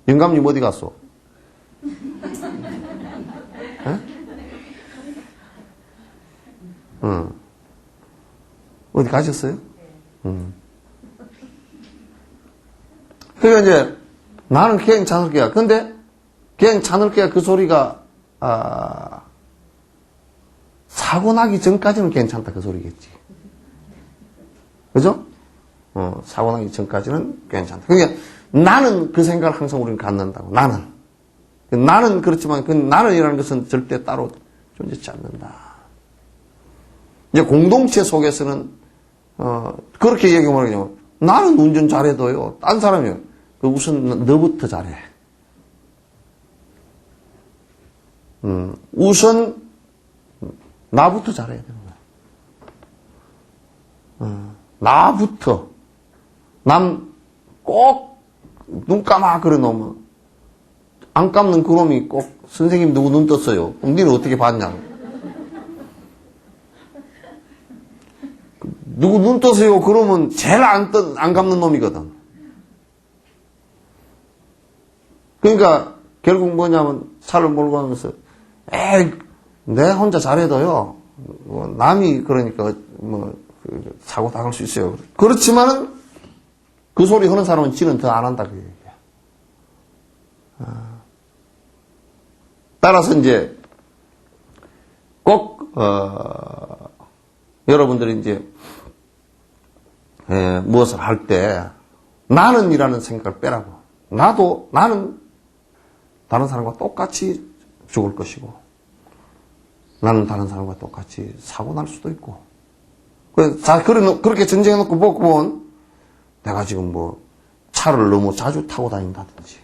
영감님 어디 갔어? 어디 가셨어요? 그러니까 이제 나는 괜찮을 거야. 근데 괜찮을 거야 그 소리가 사고 나기 전까지는 괜찮다 그 소리겠지. 그죠? 사고 나기 전까지는 괜찮다. 그러니까 나는 그 생각을 항상 우리는 갖는다고. 나는 그렇지만 그 나는이라는 것은 절대 따로 존재치 않는다. 이제 공동체 속에서는 그렇게 얘기하면 나는 운전 잘해도요. 딴 사람이요. 우선 너부터 잘해. 우선 나부터 잘해야 되는 거야. 나부터. 남 꼭 눈 까마그려 놓으면 안 감는 그놈이 꼭 선생님 누구 눈 떴어요. 그럼 니는 어떻게 봤냐? 누구 눈 떠서요? 그러면 제일 안 감는 놈이거든. 그러니까 결국 뭐냐면 차를 몰고 가면서 에이 내가 혼자 잘해도요. 남이 그러니까 사고 당할 수 있어요. 그렇지만은 그 소리 하는 사람은 지는 더 안 한다 그 얘기야. 따라서 이제 꼭 여러분들이 이제 무엇을 할 때 나는이라는 생각을 빼라고. 나는 다른 사람과 똑같이 죽을 것이고 나는 다른 사람과 똑같이 사고 날 수도 있고. 그렇게 전쟁해놓고 보면 내가 지금 차를 너무 자주 타고 다닌다든지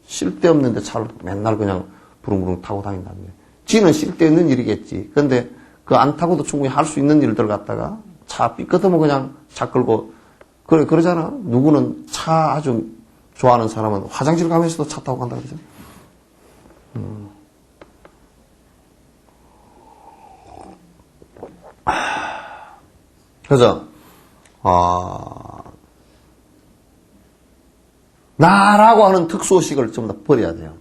쓸데없는데 차를 맨날 그냥 부릉부릉 타고 다닌다든지 지는 쓸데있는 일이겠지. 근데 그 안 타고도 충분히 할 수 있는 일들 갖다가 차 삐끗하면 그냥 차 끌고 그러잖아. 누구는 차 아주 좋아하는 사람은 화장실 가면서도 차 타고 간다 그러죠. 그래서 나라고 하는 특수의식을 좀 더 버려야 돼요.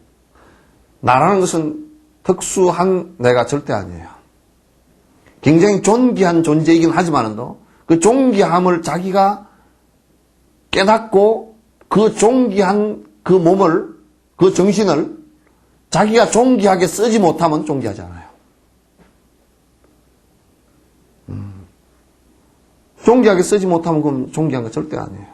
나라는 것은 특수한 내가 절대 아니에요. 굉장히 존귀한 존재이긴 하지만도 그 존귀함을 자기가 깨닫고 그 존귀한 그 몸을, 그 정신을 자기가 존귀하게 쓰지 못하면 존귀하지 않아요. 존귀하게 쓰지 못하면 그럼 존귀한 거 절대 아니에요.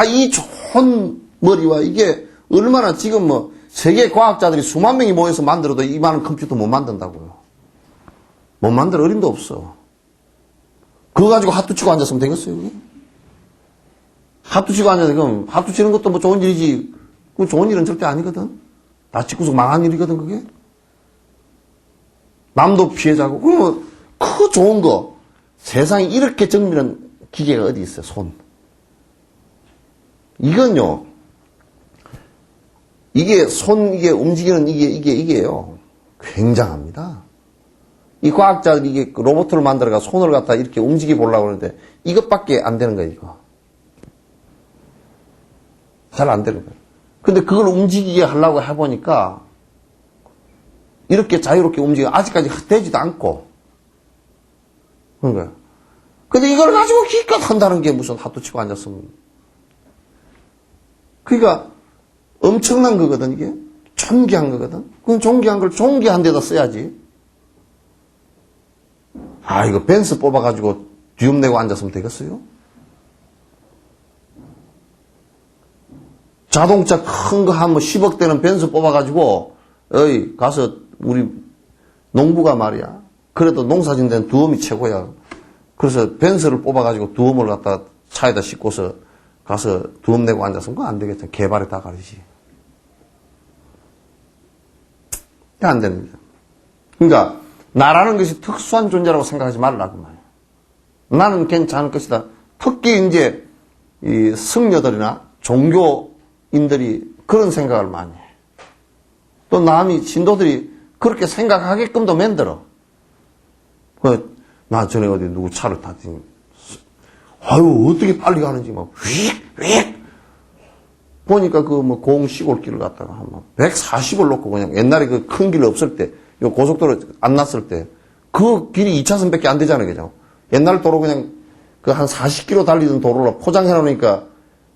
이 좋은 머리와 이게 얼마나 지금 세계 과학자들이 수만 명이 모여서 만들어도 이만한 컴퓨터 못 만든다고요. 못 만들 어림도 없어. 그거 가지고 핫도 치고 앉았으면 되겠어요, 그게? 핫도 치고 앉아서 그럼 핫도 치는 것도 좋은 일이지. 그 좋은 일은 절대 아니거든. 나 찍고서 망한 일이거든, 그게. 남도 피해자고. 그러면 그 좋은 거. 세상에 이렇게 정밀한 기계가 어디 있어요, 손. 이건요. 이게 움직이는 이게요. 굉장합니다. 이 과학자들이 이게 로봇을 만들어가 손을 갖다 이렇게 움직여 보려고 그러는데 이것밖에 안 되는 거예요, 이거. 잘 안 되는 거예요. 근데 그걸 움직이게 하려고 해보니까 이렇게 자유롭게 아직까지 되지도 않고 그런 거예요. 근데 이걸 가지고 기껏 한다는 게 무슨 핫도 치고 앉았으면. 그러니까 엄청난 거거든, 이게. 존귀한 거거든. 그럼 존귀한 걸 존귀한 데다 써야지. 이거 벤츠 뽑아가지고 뒤움 내고 앉았으면 되겠어요? 자동차 큰 거 한 10억 대는 벤츠 뽑아가지고, 가서 우리 농부가 말이야. 그래도 농사진 데는 두엄이 최고야. 그래서 벤츠를 뽑아가지고 두엄을 갖다 차에다 싣고서 가서 두엄 내고 앉았으면 그거 안 되겠죠. 개발에 다 가리지. 안 됩니다. 그러니까, 나라는 것이 특수한 존재라고 생각하지 말라고 말이에요. 나는 괜찮을 것이다. 특히 이제, 이 승려들이나 종교인들이 그런 생각을 많이 해. 또 남이, 신도들이 그렇게 생각하게끔도 만들어. 나 전에 어디 누구 차를 탔더니, 어떻게 빨리 가는지 휙! 보니까 공 시골길을 갔다가 한 140을 놓고 그냥 옛날에 그 큰 길 없을 때, 요 고속도로 안 났을 때, 그 길이 2차선밖에 안 되잖아요, 그죠? 옛날 도로 그냥 한 40km 달리던 도로로 포장해 놓으니까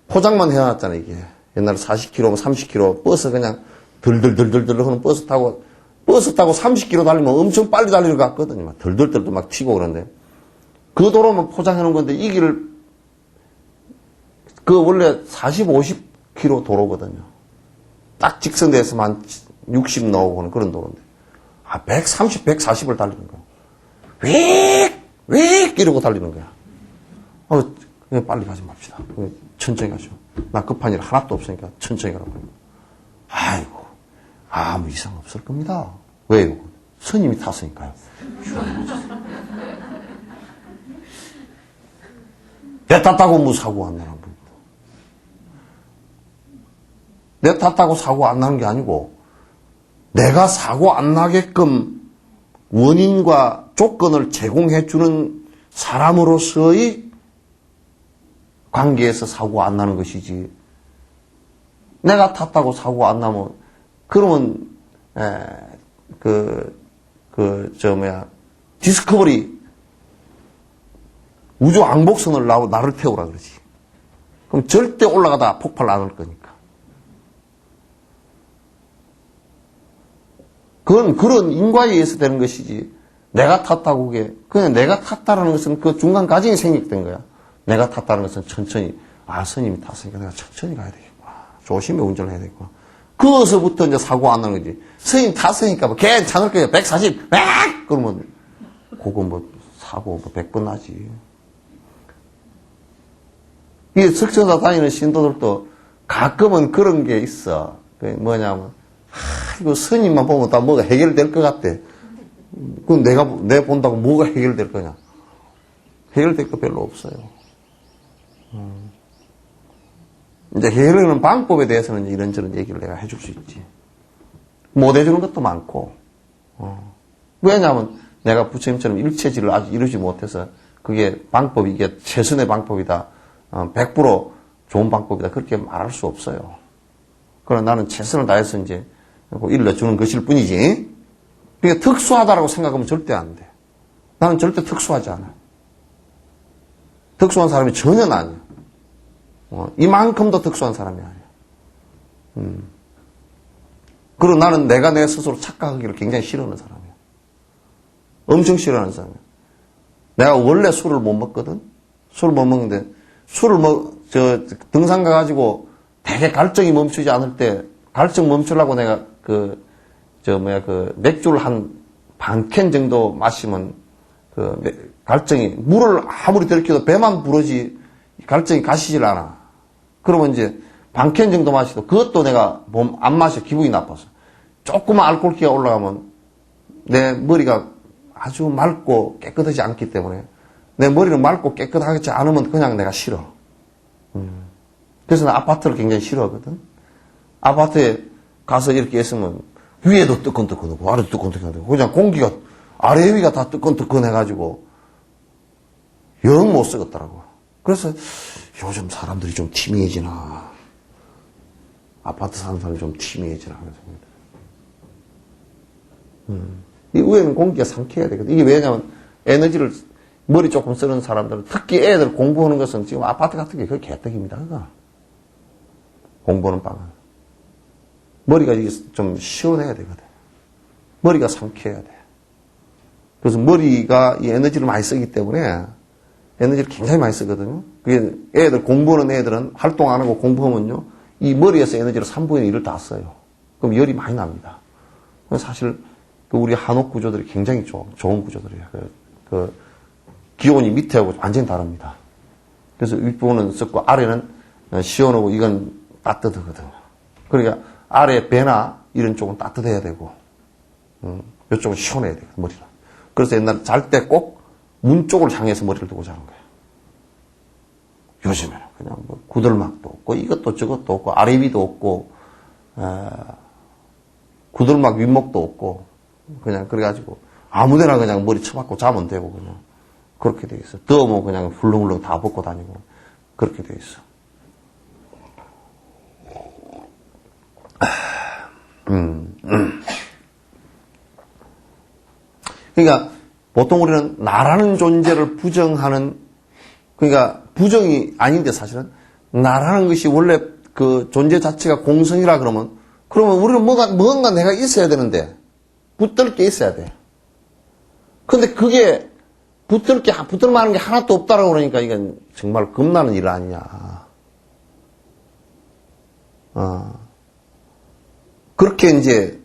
포장만 해놨잖아요, 이게. 옛날에 40km, 30km 버스 그냥 들들들들들 하는 버스 타고 30km 달리면 엄청 빨리 달리는 것 같거든요. 막 들들들들 막 튀고 그러는데 그 도로만 포장해 놓은 건데 이 길을 그 원래 40, 50km 도로거든요. 딱 직선대에서만 60 나오고 그런 도로인데 130, 140을 달리는 거야. 휙 이러고 달리는 거야. 그냥 빨리 가지 맙시다. 천천히 가죠. 나 급한 일 하나도 없으니까 천천히 가라고. 아이고, 아무 이상 없을 겁니다. 왜요? 스님이 탔으니까요. 내 탔다고 뭐 사고 안 나는 겁니다. 내 탔다고 사고 안 나는 게 아니고 내가 사고 안 나게끔 원인과 조건을 제공해 주는 사람으로서의 관계에서 사고 안 나는 것이지. 내가 탔다고 사고 안 나면 그러면 디스커버리 우주 왕복선을 나를 태우라 그러지. 그럼 절대 올라가다 폭발 안 할 거니까. 그건 그런 인과에 의해서 되는 것이지. 내가 탔다고 그냥 내가 탔다라는 것은 그 중간 과정이 생략된 거야. 내가 탔다는 것은 천천히, 스님이 탔으니까 내가 천천히 가야 되겠구나. 조심히 운전을 해야 되겠구나. 그것부터 이제 사고 안 나는 거지. 스님 탔으니까 뭐 괜찮을 거야. 140, 그러면 그거 뭐 사고 100번 나지. 이 석천사 다니는 신도들도 가끔은 그런 게 있어. 그게 뭐냐면, 이거 스님만 보면 다 뭐가 해결될 것 같대. 그럼 내가 본다고 뭐가 해결될 거냐? 해결될 거 별로 없어요. 이제 해결하는 방법에 대해서는 이런저런 얘기를 내가 해줄 수 있지. 못 해주는 것도 많고. 왜냐하면 내가 부처님처럼 일체질을 아직 이루지 못해서 그게 방법이 이게 최선의 방법이다. 100% 좋은 방법이다. 그렇게 말할 수 없어요. 그러나 나는 최선을 다해서 이제 일러주는 것일 뿐이지. 그게 특수하다라고 생각하면 절대 안 돼. 나는 절대 특수하지 않아. 특수한 사람이 전혀 아니야. 이만큼도 특수한 사람이 아니야. 그리고 나는 내가 내 스스로 착각하기를 굉장히 싫어하는 사람이야. 엄청 싫어하는 사람이야. 내가 원래 술을 못 먹거든? 술을 못 먹는데, 등산 가가지고 되게 갈증이 멈추지 않을 때, 갈증 멈추려고 내가 맥주를 한 반 캔 정도 마시면, 갈증이, 물을 아무리 들이켜도 배만 부르지, 갈증이 가시질 않아. 그러면 이제 반 캔 정도 마시도 그것도 내가 안 마셔. 기분이 나빠서. 조금만 알코올기가 올라가면 내 머리가 아주 맑고 깨끗하지 않기 때문에 내 머리를 맑고 깨끗하지 않으면 그냥 내가 싫어. 그래서 나 아파트를 굉장히 싫어하거든. 아파트에 가서 이렇게 있으면 위에도 뜨끈뜨끈하고 아래도 뜨끈뜨끈하고 그냥 공기가 아래 위가 다 뜨끈뜨끈해가지고 영 못 쓰겠더라고. 그래서 요즘 사람들이 좀 티미해지나. 아파트 사는 사람이 좀 티미해지나. 이 위에는 공기가 상쾌해야 되거든. 이게 왜냐면 에너지를 머리 조금 쓰는 사람들은 특히 애들 공부하는 것은 지금 아파트 같은 게 그게 개떡입니다. 그거. 공부하는 방은. 머리가 이게 좀 시원해야 되거든. 머리가 상쾌해야 돼. 그래서 머리가 이 에너지를 많이 쓰기 때문에 에너지를 굉장히 많이 쓰거든요. 그게 애들, 공부하는 애들은 활동 안 하고 공부하면요. 이 머리에서 에너지를 3분의 1을 다 써요. 그럼 열이 많이 납니다. 사실 우리 한옥 구조들이 굉장히 좋은 구조들이에요. 기온이 밑에하고 완전히 다릅니다. 그래서 윗부분은 썩고 아래는 시원하고 이건 따뜻하거든요. 그러니까 아래 배나 이런 쪽은 따뜻해야 되고 이쪽은 시원해야 돼요. 머리는. 그래서 옛날에 잘 때 꼭 문 쪽을 향해서 머리를 두고 자는 거예요. 요즘에는 그냥 뭐 구들막도 없고 이것도 저것도 없고 아래위도 없고 구들막 윗목도 없고 그냥 그래가지고 아무데나 그냥 머리 쳐박고 자면 되고 그냥 그렇게 돼 있어. 더우면 그냥 훌렁훌렁 다 벗고 다니고 그렇게 돼 있어. 그러니까 보통 우리는 나라는 존재를 부정하는, 그러니까 부정이 아닌데 사실은 나라는 것이 원래 그 존재 자체가 공성이라 그러면 우리는 뭔가 내가 있어야 되는데 붙들 게 있어야 돼. 근데 그게 붙들 만한 게 하나도 없다라고 그러니까 이건 정말 겁나는 일 아니냐. 그렇게 이제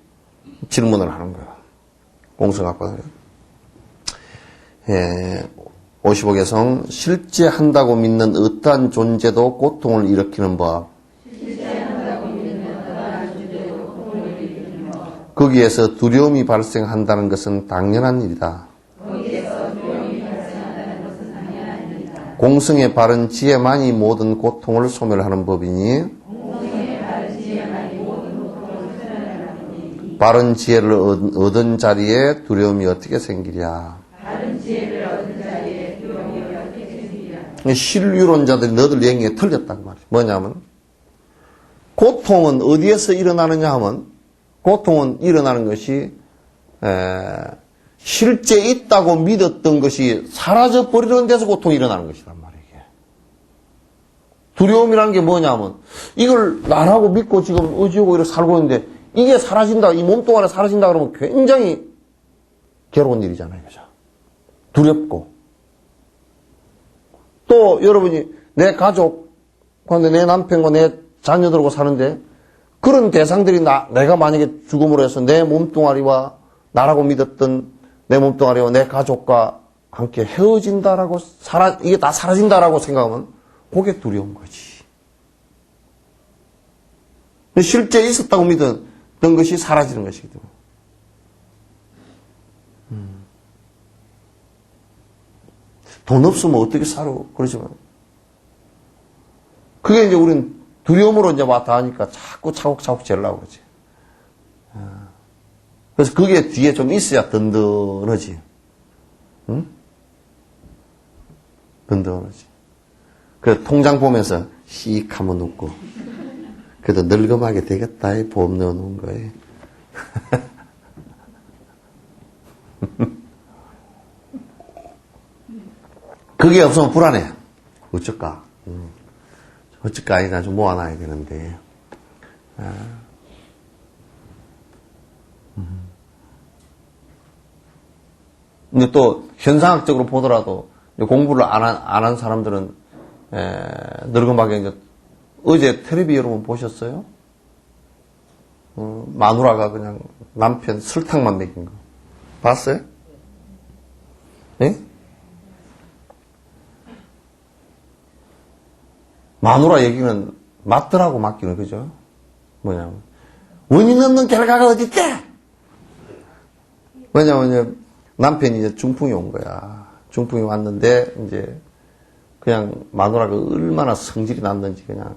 질문을 하는 거야. 공성학과. 예, 55개성 실제 한다고 믿는 어떠한 존재도 고통을 일으키는 법. 거기에서 두려움이 발생한다는 것은 당연한 일이다. 공성의 바른 지혜만이 모든 고통을 소멸하는 법이니 바른 지혜를 얻은 자리에 두려움이 어떻게 생기랴. 신류론자들이 너들 얘기에 틀렸단 말이야. 뭐냐면 고통은 어디에서 일어나느냐 하면 고통은 일어나는 것이 실제 있다고 믿었던 것이 사라져버리는 데서 고통이 일어나는 것이란 말이에요. 두려움이라는 게 뭐냐면 이걸 나라고 믿고 지금 의지하고 이렇게 살고 있는데 이게 사라진다, 이 몸뚱 안에 사라진다 그러면 굉장히 괴로운 일이잖아요. 그죠? 두렵고. 또 여러분이 내 가족, 내 남편과 내 자녀들하고 사는데 그런 대상들이 내가 만약에 죽음으로 해서 내 몸뚱아리와 나라고 믿었던 내 몸뚱아리와 내 가족과 함께 헤어진다라고 이게 다 사라진다라고 생각하면 그게 두려운 거지. 실제 있었다고 믿었던 것이 사라지는 것이거든. 돈 없으면 어떻게 살아? 그러지만 그게 이제 우리는 두려움으로 이제 왔다 하니까 자꾸 차곡차곡 재려고 그러지. 그래서 그게 뒤에 좀 있어야 든든하지. 응? 든든하지. 그 통장 보면서 씩 한번 웃고. 그래도 늙음하게 되겠다. 보험 넣어놓은 거에. 그게 없으면 불안해. 어쩔까? 어쩔까? 아니다. 좀 모아놔야 되는데. 근데 또 현상학적으로 보더라도 공부를 안 한 사람들은 늙음하게 이제 어제 텔레비 여러분 보셨어요? 마누라가 그냥 남편 설탕만 먹인 거 봤어요? 예? 마누라 얘기는 맞더라고 맞기는 그죠? 뭐냐면 원인 없는 결과가 어디 있대? 왜냐면 남편이 이제 중풍이 온 거야. 중풍이 왔는데 이제 그냥 마누라가 얼마나 성질이 났는지 그냥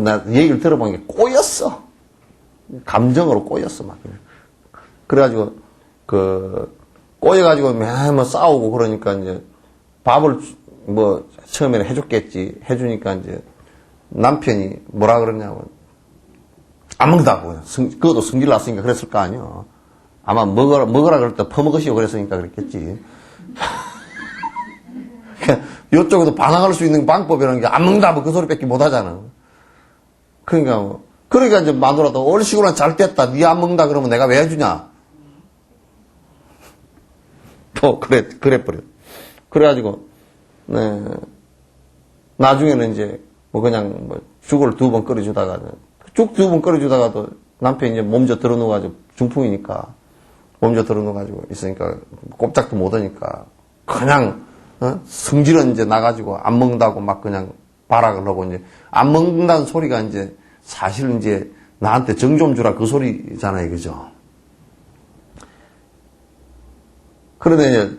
나 얘기를 들어보니까 꼬였어. 감정으로 꼬였어 막. 그래가지고 꼬여가지고 매번 싸우고 그러니까 이제 밥을 처음에는 해줬겠지. 해주니까 이제 남편이 뭐라 그러냐면 안 먹는다고. 그것도 성질 났으니까 그랬을 거 아니야. 아마 먹으라 그럴 때 퍼먹으시오 그랬으니까 그랬겠지. 이쪽에도 반항할 수 있는 방법이라는 게 안 먹는다 뭐 그 소리밖에 못 하잖아. 그러니까 이제 마누라도 얼씨구나 잘 됐다. 니 안 먹는다 그러면 내가 왜 해주냐. 또 그래버려. 그래가지고 네. 나중에는 이제 그냥 죽을 2번 끓여주다가 쭉 2번 끓여주다가도 남편이 이제 몸져 들어누워가지고 중풍이니까 몸져 들어누워가지고 있으니까 꼼짝도 못하니까 그냥 성질은 이제 나가지고 안 먹는다고 막 그냥 발악을 하고 이제 안 먹는다는 소리가 이제 사실 이제 나한테 정 좀 주라 그 소리잖아요, 그죠? 그런데 이제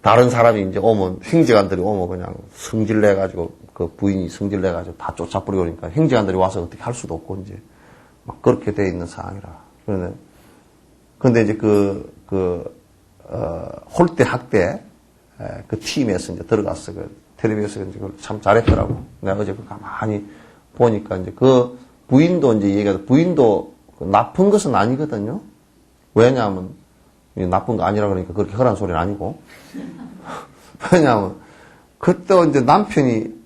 다른 사람이 이제 오면 행제관들이 오면 그냥 성질 내가지고 그 부인이 성질 내가지고 다 쫓아버리고 그러니까 행제관들이 와서 어떻게 할 수도 없고 이제 막 그렇게 돼 있는 상황이라. 그런데 이제 홀대 학대 그 팀에서 이제 들어갔어. 텔레비에서 이제 그걸 참 잘했더라고. 내가 어제 가만히 보니까 이제 그 부인도 이제 얘기하다 부인도 나쁜 것은 아니거든요. 왜냐하면 나쁜 거 아니라 그러니까 그렇게 허란 소리는 아니고. 왜냐하면 그때 이제 남편이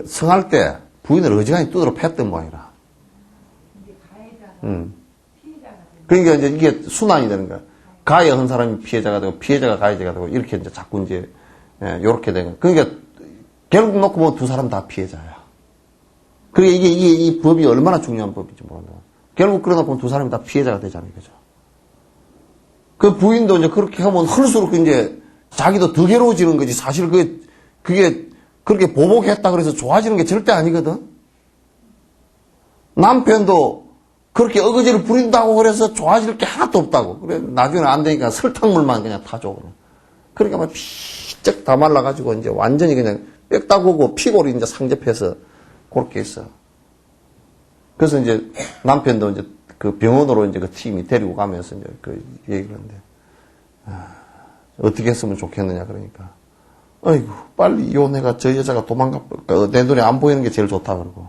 성할 때 부인을 어지간히 두드러 팼던 모양이라. 이게 가해자가 음. 피해자가 되는 그러니까 이제 이게 순환이 되는 거야. 가해한 사람이 피해자가 되고, 피해자가 가해자가 되고, 이렇게 이제 자꾸 이제, 요렇게 되는 거야. 그러니까, 결국 놓고 보면 두 사람 다 피해자야. 그러니까 이게 이 법이 얼마나 중요한 법인지 모른다. 결국 그러다 보면 두 사람이 다 피해자가 되잖아요. 그죠? 그 부인도 이제 그렇게 하면 할수록 이제 자기도 더 괴로워지는 거지. 사실 그게 그렇게 보복했다 그래서 좋아지는 게 절대 아니거든. 남편도 그렇게 어거지를 부린다고 그래서 좋아질 게 하나도 없다고. 그래, 나중에는 안 되니까 설탕물만 그냥 타줘. 그러니까 막 피쩍 다 말라가지고 이제 완전히 그냥 빽 따구고 피골이 이제 상접해서 그렇게 있어. 그래서 이제 남편도 이제 그 병원으로 이제 그 팀이 데리고 가면서 이제 그 얘기를 하는데, 어떻게 했으면 좋겠느냐 그러니까. 아이고, 빨리 이혼해가 저 여자가 도망가, 내 눈에 안 보이는 게 제일 좋다 그러고.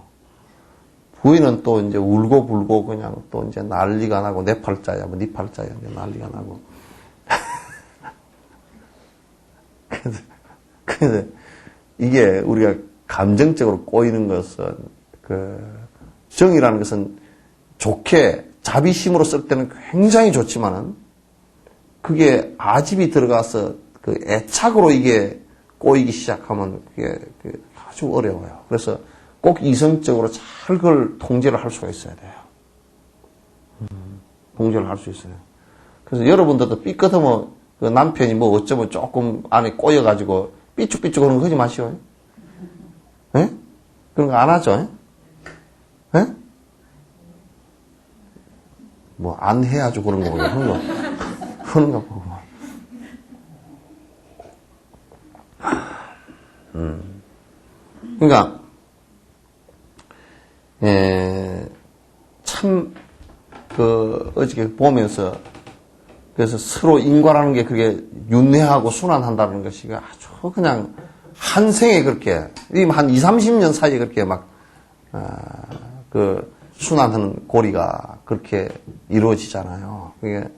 부인은 또 이제 울고 불고 그냥 또 이제 난리가 나고 내 팔자야, 뭐 네 팔자야, 이제 난리가 나고. 근데 이게 우리가 감정적으로 꼬이는 것은 정이라는 것은 좋게 자비심으로 쓸 때는 굉장히 좋지만은 그게 아집이 들어가서 그 애착으로 이게 꼬이기 시작하면 그게 아주 어려워요. 그래서 꼭 이성적으로 잘 그걸 통제를 할 수가 있어야 돼요. 통제를 할 수 있어요. 그래서 여러분들도 삐끗하면 그 남편이 뭐 어쩌면 조금 안에 꼬여가지고 삐죽삐죽 하는 거 하지 마시오. 예? 그런 거 안 하죠? 예? 뭐 안 해야죠 그런 거 그런 거 보고. 그러니까 참 어저께 보면서 그래서 서로 인과라는 게 그게 윤회하고 순환한다는 것이 아주 그냥 한 생에 그렇게 한 20, 30년 사이에 그렇게 막 순환하는 고리가 그렇게 이루어지잖아요. 그게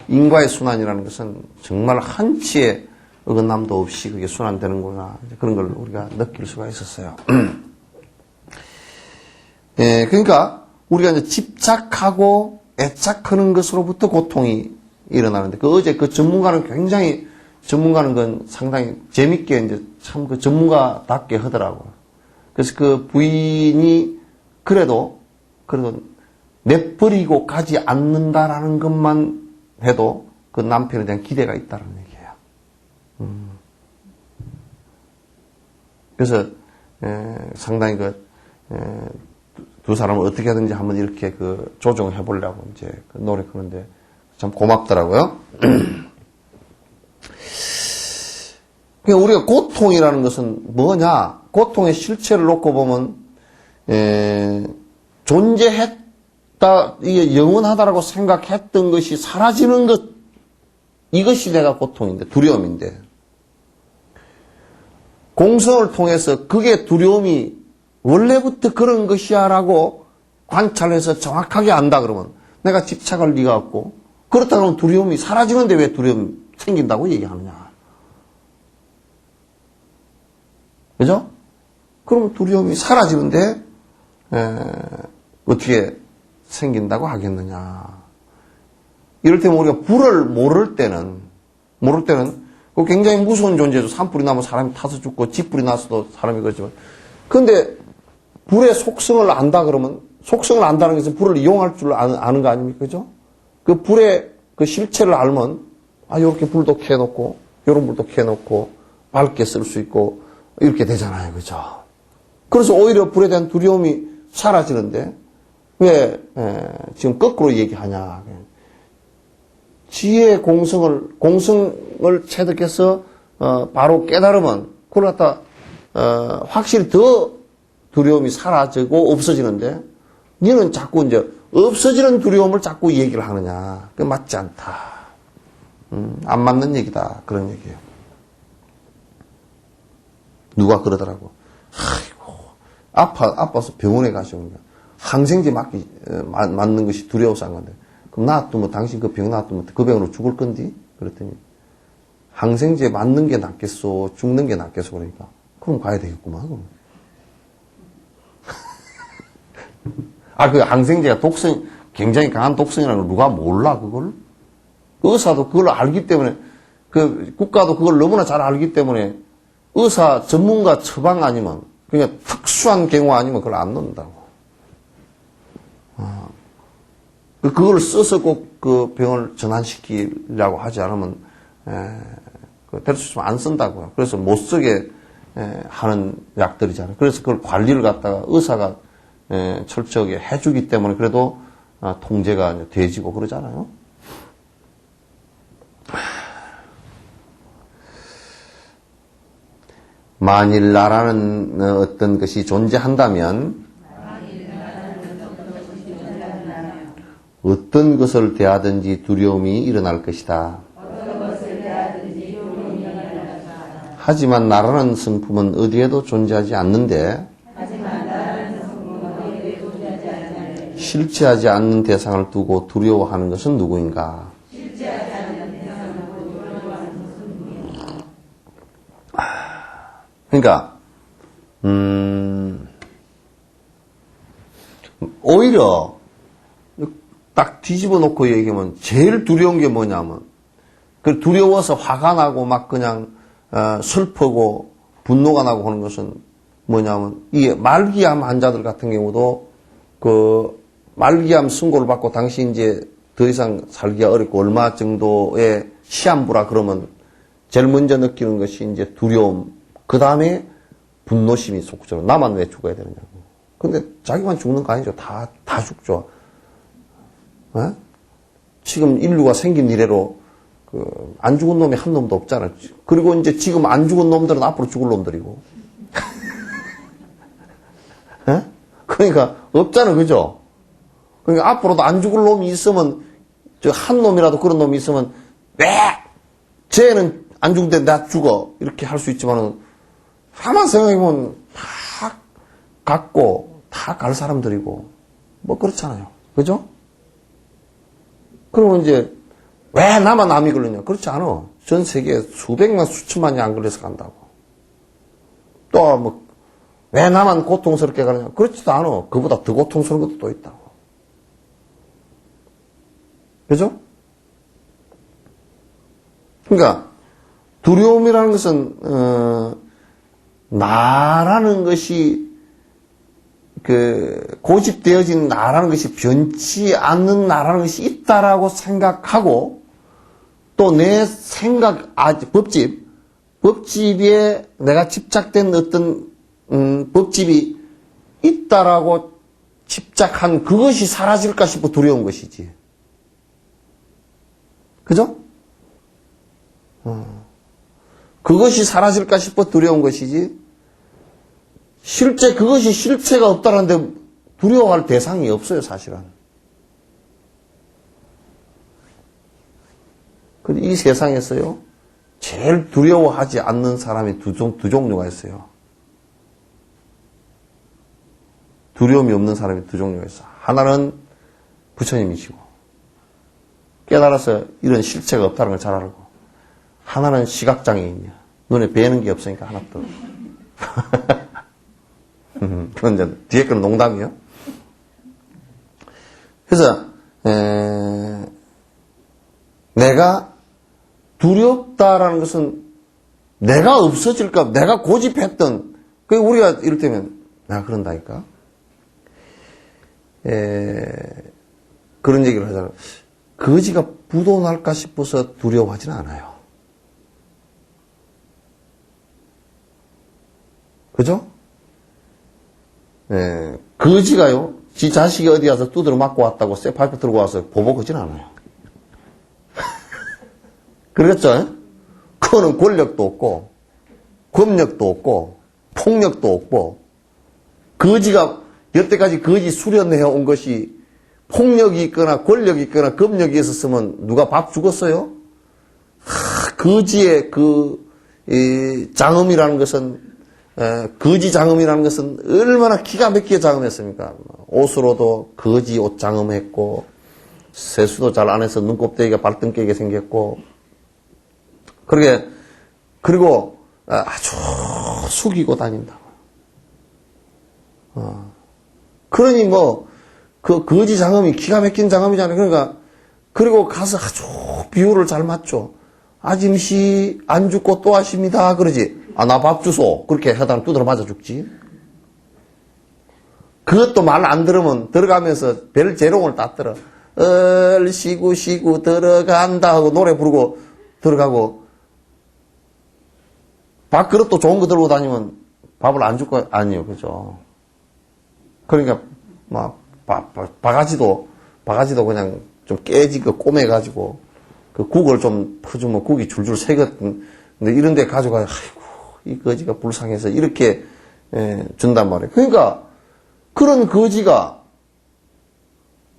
인과의 순환이라는 것은 정말 한치의 어긋남도 없이 그게 순환되는구나. 그런 걸 우리가 느낄 수가 있었어요. 그러니까 우리가 이제 집착하고 애착하는 것으로부터 고통이 일어나는데 어제 그 전문가는 건 상당히 재밌게 이제 참 그 전문가답게 하더라고요. 그래서 그 부인이 그래도 내버리고 가지 않는다라는 것만 해도 그 남편에 대한 기대가 있다는 얘기예요. 그래서 상당히 두 사람을 어떻게 하든지 한번 이렇게 조정을 해보려고 이제 노력하는데 참 고맙더라고요. 그러니까 우리가 고통이라는 것은 뭐냐? 고통의 실체를 놓고 보면 존재했다, 이게 영원하다라고 생각했던 것이 사라지는 것, 이것이 내가 고통인데, 두려움인데, 공성을 통해서 그게 두려움이 원래부터 그런 것이야라고 관찰해서 정확하게 안다 그러면 내가 집착할 리가 없고, 그렇다 그러면 두려움이 사라지는데 왜 두려움이 생긴다고 얘기하느냐. 그죠? 그럼 두려움이 사라지는데 어떻게 생긴다고 하겠느냐. 이럴 때면 우리가 불을 모를 때는 그 굉장히 무서운 존재죠. 산불이 나면 사람이 타서 죽고 집불이 나서도 사람이 그렇지만, 근데 불의 속성을 안다 그러면, 속성을 안다는 것은 불을 이용할 줄 아는 거 아닙니까? 그죠? 그 불의 그 실체를 알면, 요렇게 불도 켜놓고, 요런 불도 켜놓고, 밝게 쓸 수 있고, 이렇게 되잖아요. 그죠? 그래서 오히려 불에 대한 두려움이 사라지는데, 왜, 지금 거꾸로 얘기하냐. 지혜의 공성을 체득해서, 바로 깨달으면, 그걸 갖다, 확실히 더 두려움이 사라지고 없어지는데, 니는 자꾸 이제 없어지는 두려움을 자꾸 얘기를 하느냐. 그게 맞지 않다. 안 맞는 얘기다. 그런 얘기예요. 누가 그러더라고. 아이고, 아파서 병원에 가시오니까 항생제 맞는 것이 두려워서 한 건데, 그럼 놔두면 당신 그 병 놔두면 그 병으로 죽을 건디? 그랬더니 항생제 맞는 게 낫겠소, 죽는 게 낫겠소 그러니까 그럼 가야 되겠구만. 그럼. 그 항생제가 굉장히 강한 독성이라는 걸 누가 몰라, 그걸? 의사도 그걸 알기 때문에, 국가도 그걸 너무나 잘 알기 때문에, 의사 전문가 처방 아니면, 그러니까 특수한 경우 아니면 그걸 안 넣는다고. 그걸 써서 꼭 그 병을 전환시키려고 하지 않으면, 될 수 있으면 안 쓴다고요. 그래서 못 쓰게 하는 약들이잖아요. 그래서 그걸 관리를 갖다가 의사가 철저하게 해주기 때문에 그래도 통제가 돼지고 그러잖아요. 만일 나라는 어떤 것이 존재한다면 어떤 것을 대하든지 두려움이 일어날 것이다. 하지만 나라는 성품은 어디에도 존재하지 않는데 실체하지 않는 대상을 두고 두려워하는 것은 누구인가? 그러니까 오히려 딱 뒤집어 놓고 얘기하면 제일 두려운 게 뭐냐면 그 두려워서 화가 나고 막 그냥 슬프고 분노가 나고 하는 것은 뭐냐면 이 말기암 환자들 같은 경우도 그 말기암 선고를 받고 당시 이제 더 이상 살기가 어렵고 얼마 정도의 시한부라 그러면 제일 먼저 느끼는 것이 이제 두려움, 그 다음에 분노심이 속구조로 나만 왜 죽어야 되느냐고. 근데 자기만 죽는 거 아니죠. 다 죽죠. 에? 지금 인류가 생긴 이래로 안 죽은 놈이 한 놈도 없잖아요. 그리고 이제 지금 안 죽은 놈들은 앞으로 죽을 놈들이고. 에? 그러니까 없잖아, 그죠? 그러니까 앞으로도 안 죽을 놈이 있으면 한 놈이라도 그런 놈이 있으면 왜 쟤는 안 죽는데 나 죽어 이렇게 할 수 있지만은 가만 생각해보면 다 갖고 다 갈 사람들이고 뭐 그렇잖아요, 그죠? 그러면 이제 왜 나만 암이 걸리냐? 그렇지 않아. 전 세계에 수백만 수천만이 안 걸려서 간다고. 또 뭐 왜 나만 고통스럽게 가느냐? 그렇지도 않아. 그보다 더 고통스러운 것도 또 있다고. 그죠? 그러니까 두려움이라는 것은 나라는 것이 고집되어진 나라는 것이 변치 않는 나라는 것이 있다라고 생각하고 또 내 생각 법집에 내가 집착된 어떤 법집이 있다라고 집착한 그것이 사라질까 싶어 두려운 것이지. 그죠? 그것이 사라질까 싶어 두려운 것이지. 실제 그것이 실체가 없다는데 두려워할 대상이 없어요, 사실은. 근데 이 세상에서요, 제일 두려워하지 않는 사람이 두 종류가 있어요. 두려움이 없는 사람이 두 종류가 있어. 하나는 부처님이시고, 깨달아서 이런 실체가 없다는 걸 잘 알고, 하나는 시각장애인이야. 눈에 뵈는 게 없으니까 하나도. 그건 이제 뒤에 거는 농담이에요. 그래서 내가 두렵다라는 것은 내가 없어질까, 내가 고집했던, 우리가 이를테면 내가 그런다니까. 그런 얘기를 하잖아요. 거지가 부도날까 싶어서 두려워하지는 않아요. 그죠? 거지가요, 지 자식이 어디 가서 두드려 맞고 왔다고 쇠파이프 들고 와서 보복하지는 않아요. 그렇죠? 그거는 권력도 없고, 권력도 없고, 폭력도 없고, 거지가 여태까지 거지 수련해 온 것이 폭력이 있거나 권력이 있거나 검력이 있었으면 누가 밥 죽었어요? 거지의 장엄이라는 것은, 거지 장엄이라는 것은 얼마나 기가 막히게 장엄했습니까? 옷으로도 거지 옷 장엄했고, 세수도 잘 안 해서 눈곱대기가 발등 깨게 생겼고, 그리고 아주 숙이고 다닌다고. 그러니 뭐, 그 거지 장엄이 기가 막힌 장엄이잖아요. 그러니까, 그리고 가서 아주 비유를 잘 맞죠. 아짐씨 안 죽고 또 하십니다. 그러지. 아, 나 밥 주소. 그렇게 하다가 두드려 맞아 죽지. 그것도 말 안 들으면 들어가면서 별 재롱을 따들어. 얼씨구 시구 들어간다 하고 노래 부르고 들어가고 밥그릇도 좋은 거 들고 다니면 밥을 안 줄 거 아니에요. 그죠? 그러니까 막 바가지도 그냥 좀 깨지고 꼬매가지고 그 국을 좀 퍼주면 국이 줄줄 새거든. 근데 이런 데 가져가서 아이고 이 거지가 불쌍해서 이렇게 준단 말이에요. 그러니까 그런 거지가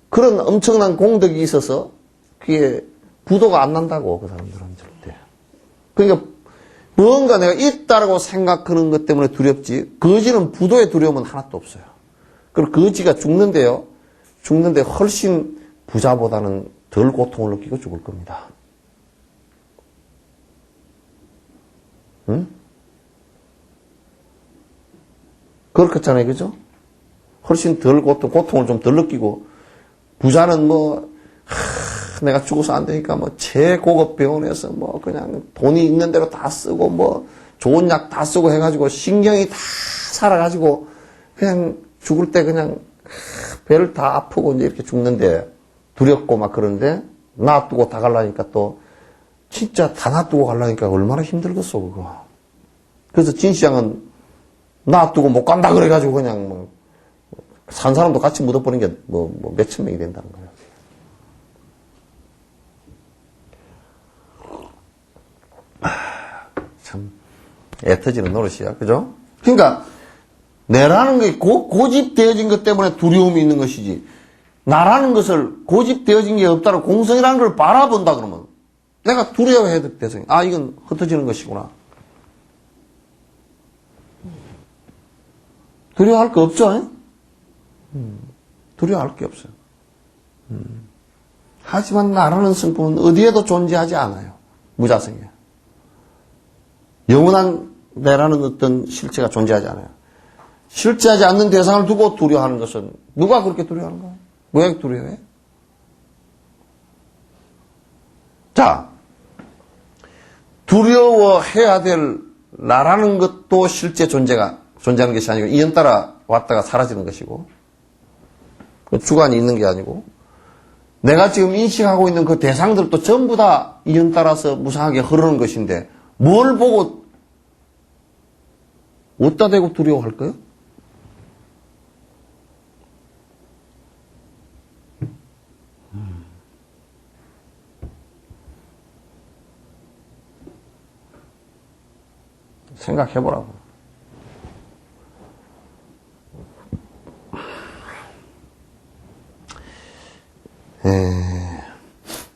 그런 엄청난 공덕이 있어서 그게 부도가 안 난다고 그 사람들은 절대. 그러니까 뭔가 내가 있다라고 생각하는 것 때문에 두렵지 거지는 부도의 두려움은 하나도 없어요. 그리고 거지가 죽는데요. 죽는데 훨씬 부자보다는 덜 고통을 느끼고 죽을 겁니다. 응? 그렇겠잖아요. 그죠? 훨씬 덜 고통을 좀 덜 느끼고, 부자는 뭐, 내가 죽어서 안 되니까 뭐, 최고급 병원에서 뭐, 그냥 돈이 있는 대로 다 쓰고, 뭐, 좋은 약 다 쓰고 해가지고, 신경이 다 살아가지고, 그냥 죽을 때 그냥, 배를 다 아프고 이제 이렇게 죽는데, 두렵고 막 그런데, 놔두고 다 가려니까 또, 진짜 다 놔두고 가려니까 얼마나 힘들겠어, 그거. 그래서 진시장은 놔두고 못 간다 그래가지고 그냥 뭐, 산 사람도 같이 묻어버린 게 몇천 명이 된다는 거예요. 참, 애터지는 노릇이야. 그죠? 그러니까, 내라는 게 고집되어진 것 때문에 두려움이 있는 것이지, 나라는 것을 고집되어진 게 없다고 공성이라는 걸 바라본다 그러면, 내가 두려워해야 될 대상이, 아, 이건 흩어지는 것이구나. 두려워할 거 없죠? 두려워할 게 없어요. 하지만 나라는 성품은 어디에도 존재하지 않아요. 무자성이에요. 영원한 내라는 어떤 실체가 존재하지 않아요. 실체하지 않는 대상을 두고 두려워하는 것은 누가 그렇게 두려워하는가? 왜 두려워해? 자, 두려워해야 될 나라는 것도 실제 존재하는 것이 아니고 이연따라 왔다가 사라지는 것이고 주관이 있는 게 아니고 내가 지금 인식하고 있는 그 대상들도 전부 다 이연따라서 무상하게 흐르는 것인데 뭘 보고 어디다 대고 두려워할까요? 생각해보라고.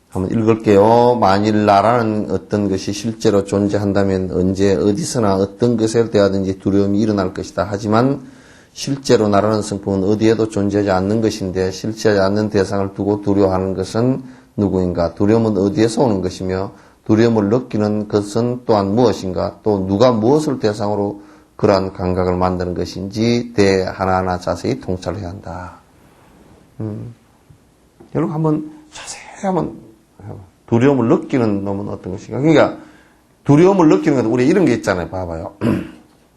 한번 읽을게요. 만일 나라는 어떤 것이 실제로 존재한다면 언제 어디서나 어떤 것에 대하든지 두려움이 일어날 것이다. 하지만 실제로 나라는 성품은 어디에도 존재하지 않는 것인데 실체하지 않는 대상을 두고 두려워하는 것은 누구인가? 두려움은 어디에서 오는 것이며 두려움을 느끼는 것은 또한 무엇인가? 또 누가 무엇을 대상으로 그러한 감각을 만드는 것인지 대 하나하나 자세히 통찰해야 한다. 여러분 한번 자세히 한번 두려움을 느끼는 놈은 어떤 것인가? 그러니까 두려움을 느끼는 건 우리 이런 게 있잖아요. 봐봐요.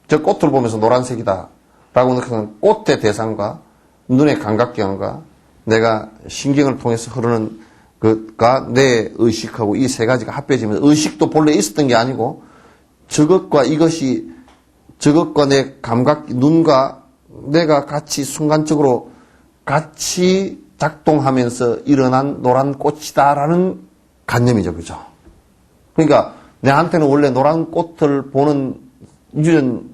저 꽃을 보면서 노란색이다 라고 느끼는 꽃의 대상과 눈의 감각경과 내가 신경을 통해서 흐르는 것과 내 의식하고 이 세 가지가 합해지면서 의식도 본래 있었던 게 아니고 저것과 이것이 저것과 내 감각 눈과 내가 같이 순간적으로 같이 작동하면서 일어난 노란 꽃이다라는 관념이죠. 그죠? 그러니까 내한테는 원래 노란 꽃을 보는 유전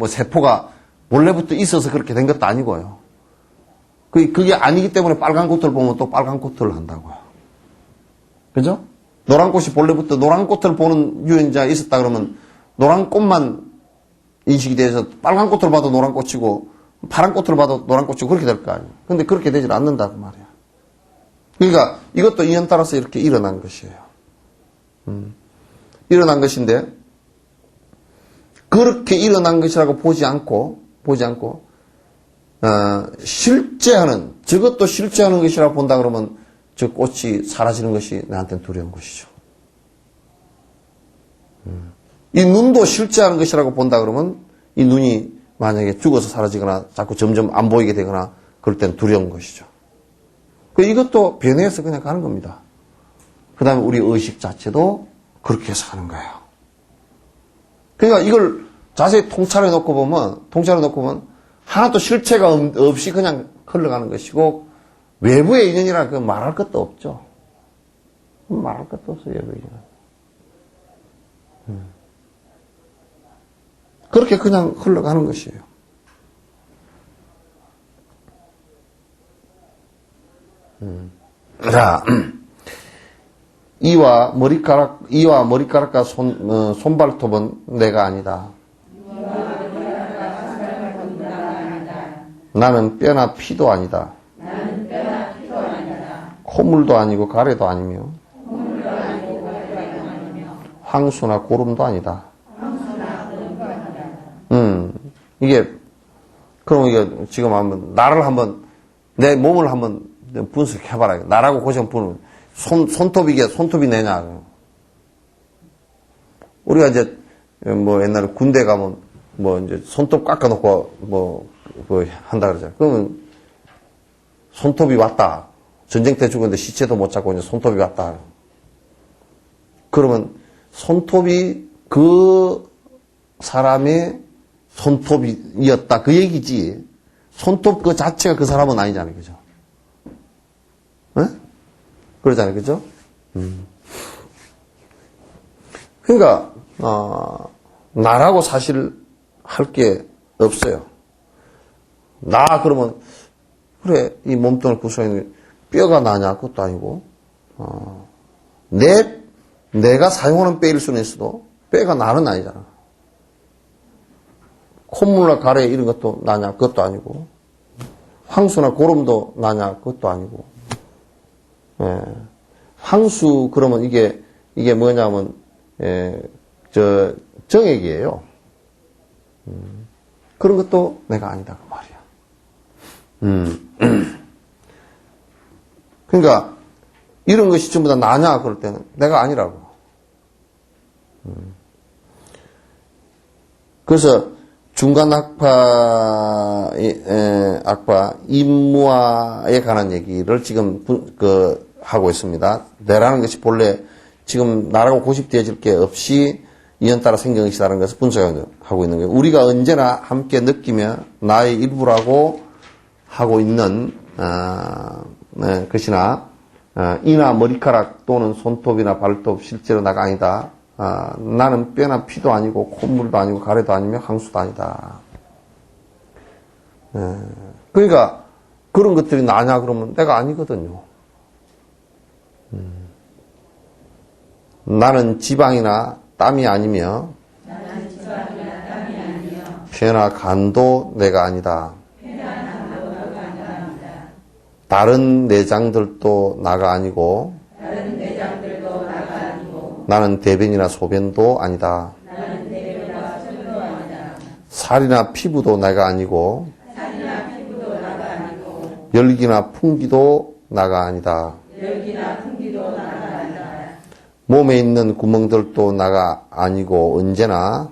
세포가 원래부터 있어서 그렇게 된 것도 아니고요. 그게 아니기 때문에 빨간 꽃을 보면 또 빨간 꽃을 한다고요. 그죠? 노란 꽃이 본래부터 노란 꽃을 보는 유전자가 있었다 그러면 노란 꽃만 인식이 돼서 빨간 꽃을 봐도 노란 꽃이고 파란 꽃을 봐도 노란 꽃이고 그렇게 될 거 아니에요. 근데 그렇게 되질 않는다고 말이에요. 그러니까 이것도 인연 따라서 이렇게 일어난 것이에요. 일어난 것인데 그렇게 일어난 것이라고 보지 않고 실제하는, 저것도 실제하는 것이라고 본다 그러면 저 꽃이 사라지는 것이 나한테는 두려운 것이죠. 이 눈도 실제하는 것이라고 본다 그러면 이 눈이 만약에 죽어서 사라지거나 자꾸 점점 안 보이게 되거나 그럴 땐 두려운 것이죠. 이것도 변해서 그냥 가는 겁니다. 그 다음에 우리 의식 자체도 그렇게 해서 가는 거예요. 그러니까 이걸 자세히 통찰해 놓고 보면 하나도 실체가 없이 그냥 흘러가는 것이고 외부의 인연이라 그 말할 것도 없죠. 말할 것도 없어요, 외부의 인연. 그렇게 그냥 흘러가는 것이에요. 자, 이와 머리카락과 손발톱은 내가 아니다. 나는 뼈나 피도 아니다. 콧물도 아니고 가래도 아니며 황수나 고름도 아니다. 그럼 이게 지금 내 몸을 한번 분석해봐라. 나라고 고정 분을. 손톱이 내냐. 우리가 이제, 옛날에 군대 가면, 이제 손톱 깎아놓고, 한다 그러잖아요. 그러면, 손톱이 왔다. 전쟁 때 죽었는데 시체도 못 찾고 이제 손톱이 왔다. 그러면, 손톱이 그 사람의 손톱이었다. 그 얘기지. 손톱 그 자체가 그 사람은 아니잖아요. 그죠? 네? 그러잖아요. 그죠? 그러니까, 나라고 사실 할 게 없어요. 나, 그러면, 그래, 이 몸뚱을 구성하는 뼈가 나냐? 그것도 아니고, 내가 사용하는 뼈일 수는 있어도, 뼈가 나는 아니잖아. 콧물과 가래 이런 것도 나냐? 그것도 아니고, 황수나 고름도 나냐? 그것도 아니고, 예. 황수, 그러면 이게 뭐냐면, 정액이에요. 그런 것도 내가 아니다, 그 말이야. 그러니까, 이런 것이 전부 다 나냐? 그럴 때는 내가 아니라고. 그래서, 중간 악파 임무화에 관한 얘기를 지금 하고 있습니다. 내라는 것이 본래 지금 나라고 고집되어질 게 없이 인연 따라 생긴 것이라는 것을 분석하고 있는 거예요. 우리가 언제나 함께 느끼며 나의 일부라고 하고 있는 것이나 이나 머리카락 또는 손톱이나 발톱 실제로 나가 아니다. 나는 뼈나 피도 아니고 콧물도 아니고 가래도 아니며 황수도 아니다. 그러니까 그런 것들이 나냐 그러면 내가 아니거든요. 나는 지방이나 땀이 아니며 폐나 간도 내가 아니다. 다른 내장들도 나가 아니고 나는 대변이나 소변도 아니다. 살이나 피부도 내가 아니고 열기나 풍기도 나가 아니다. 몸에 있는 구멍들도 나가 아니고 언제나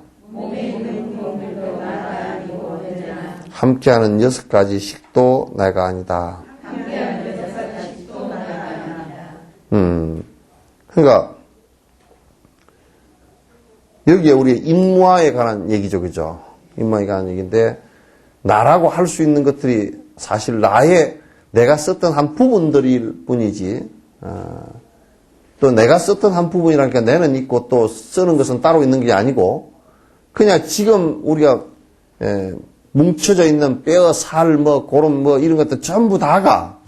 함께하는 6가지 식도 내가 아니다. 그러니까 여기에 우리 임무화에 관한 얘기죠, 그죠? 임무화에 관한 얘기인데 나라고 할 수 있는 것들이 사실 내가 썼던 한 부분들일 뿐이지. 또 내가 썼던 한 부분이라니까 내는 있고 또 쓰는 것은 따로 있는 게 아니고 그냥 지금 우리가 뭉쳐져 있는 뼈, 살, 고름, 이런 것들 전부 다가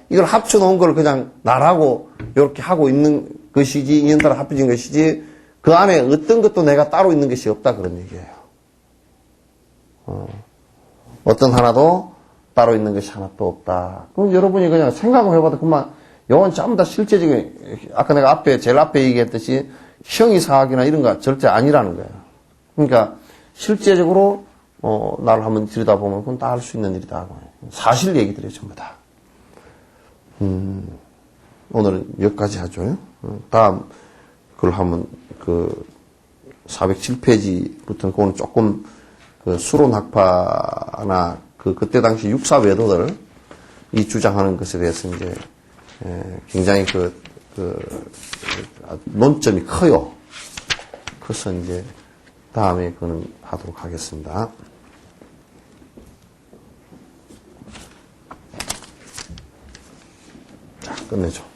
이걸 합쳐놓은 걸 그냥 나라고 이렇게 하고 있는 것이지, 인연 따라 합쳐진 것이지, 그 안에 어떤 것도 내가 따로 있는 것이 없다, 그런 얘기예요. 어떤 하나도 따로 있는 것이 하나도 없다. 그럼 여러분이 그냥 생각을 해봐도 그만, 이건 전부 다 실제적인, 아까 내가 제일 앞에 얘기했듯이 형이사학이나 이런 거 절대 아니라는 거예요. 그러니까 실제적으로 나를 한번 들여다보면 그건 다 할 수 있는 일이다. 사실 얘기들이에요, 전부 다. 오늘은 여기까지 하죠. 다음, 그걸 한번, 407페이지부터는 그거는 조금, 수론학파나, 그때 당시 육사 외도들, 이 주장하는 것에 대해서 이제, 굉장히 논점이 커요. 그래서 이제, 다음에 그거는 하도록 하겠습니다. 자, 끝내죠.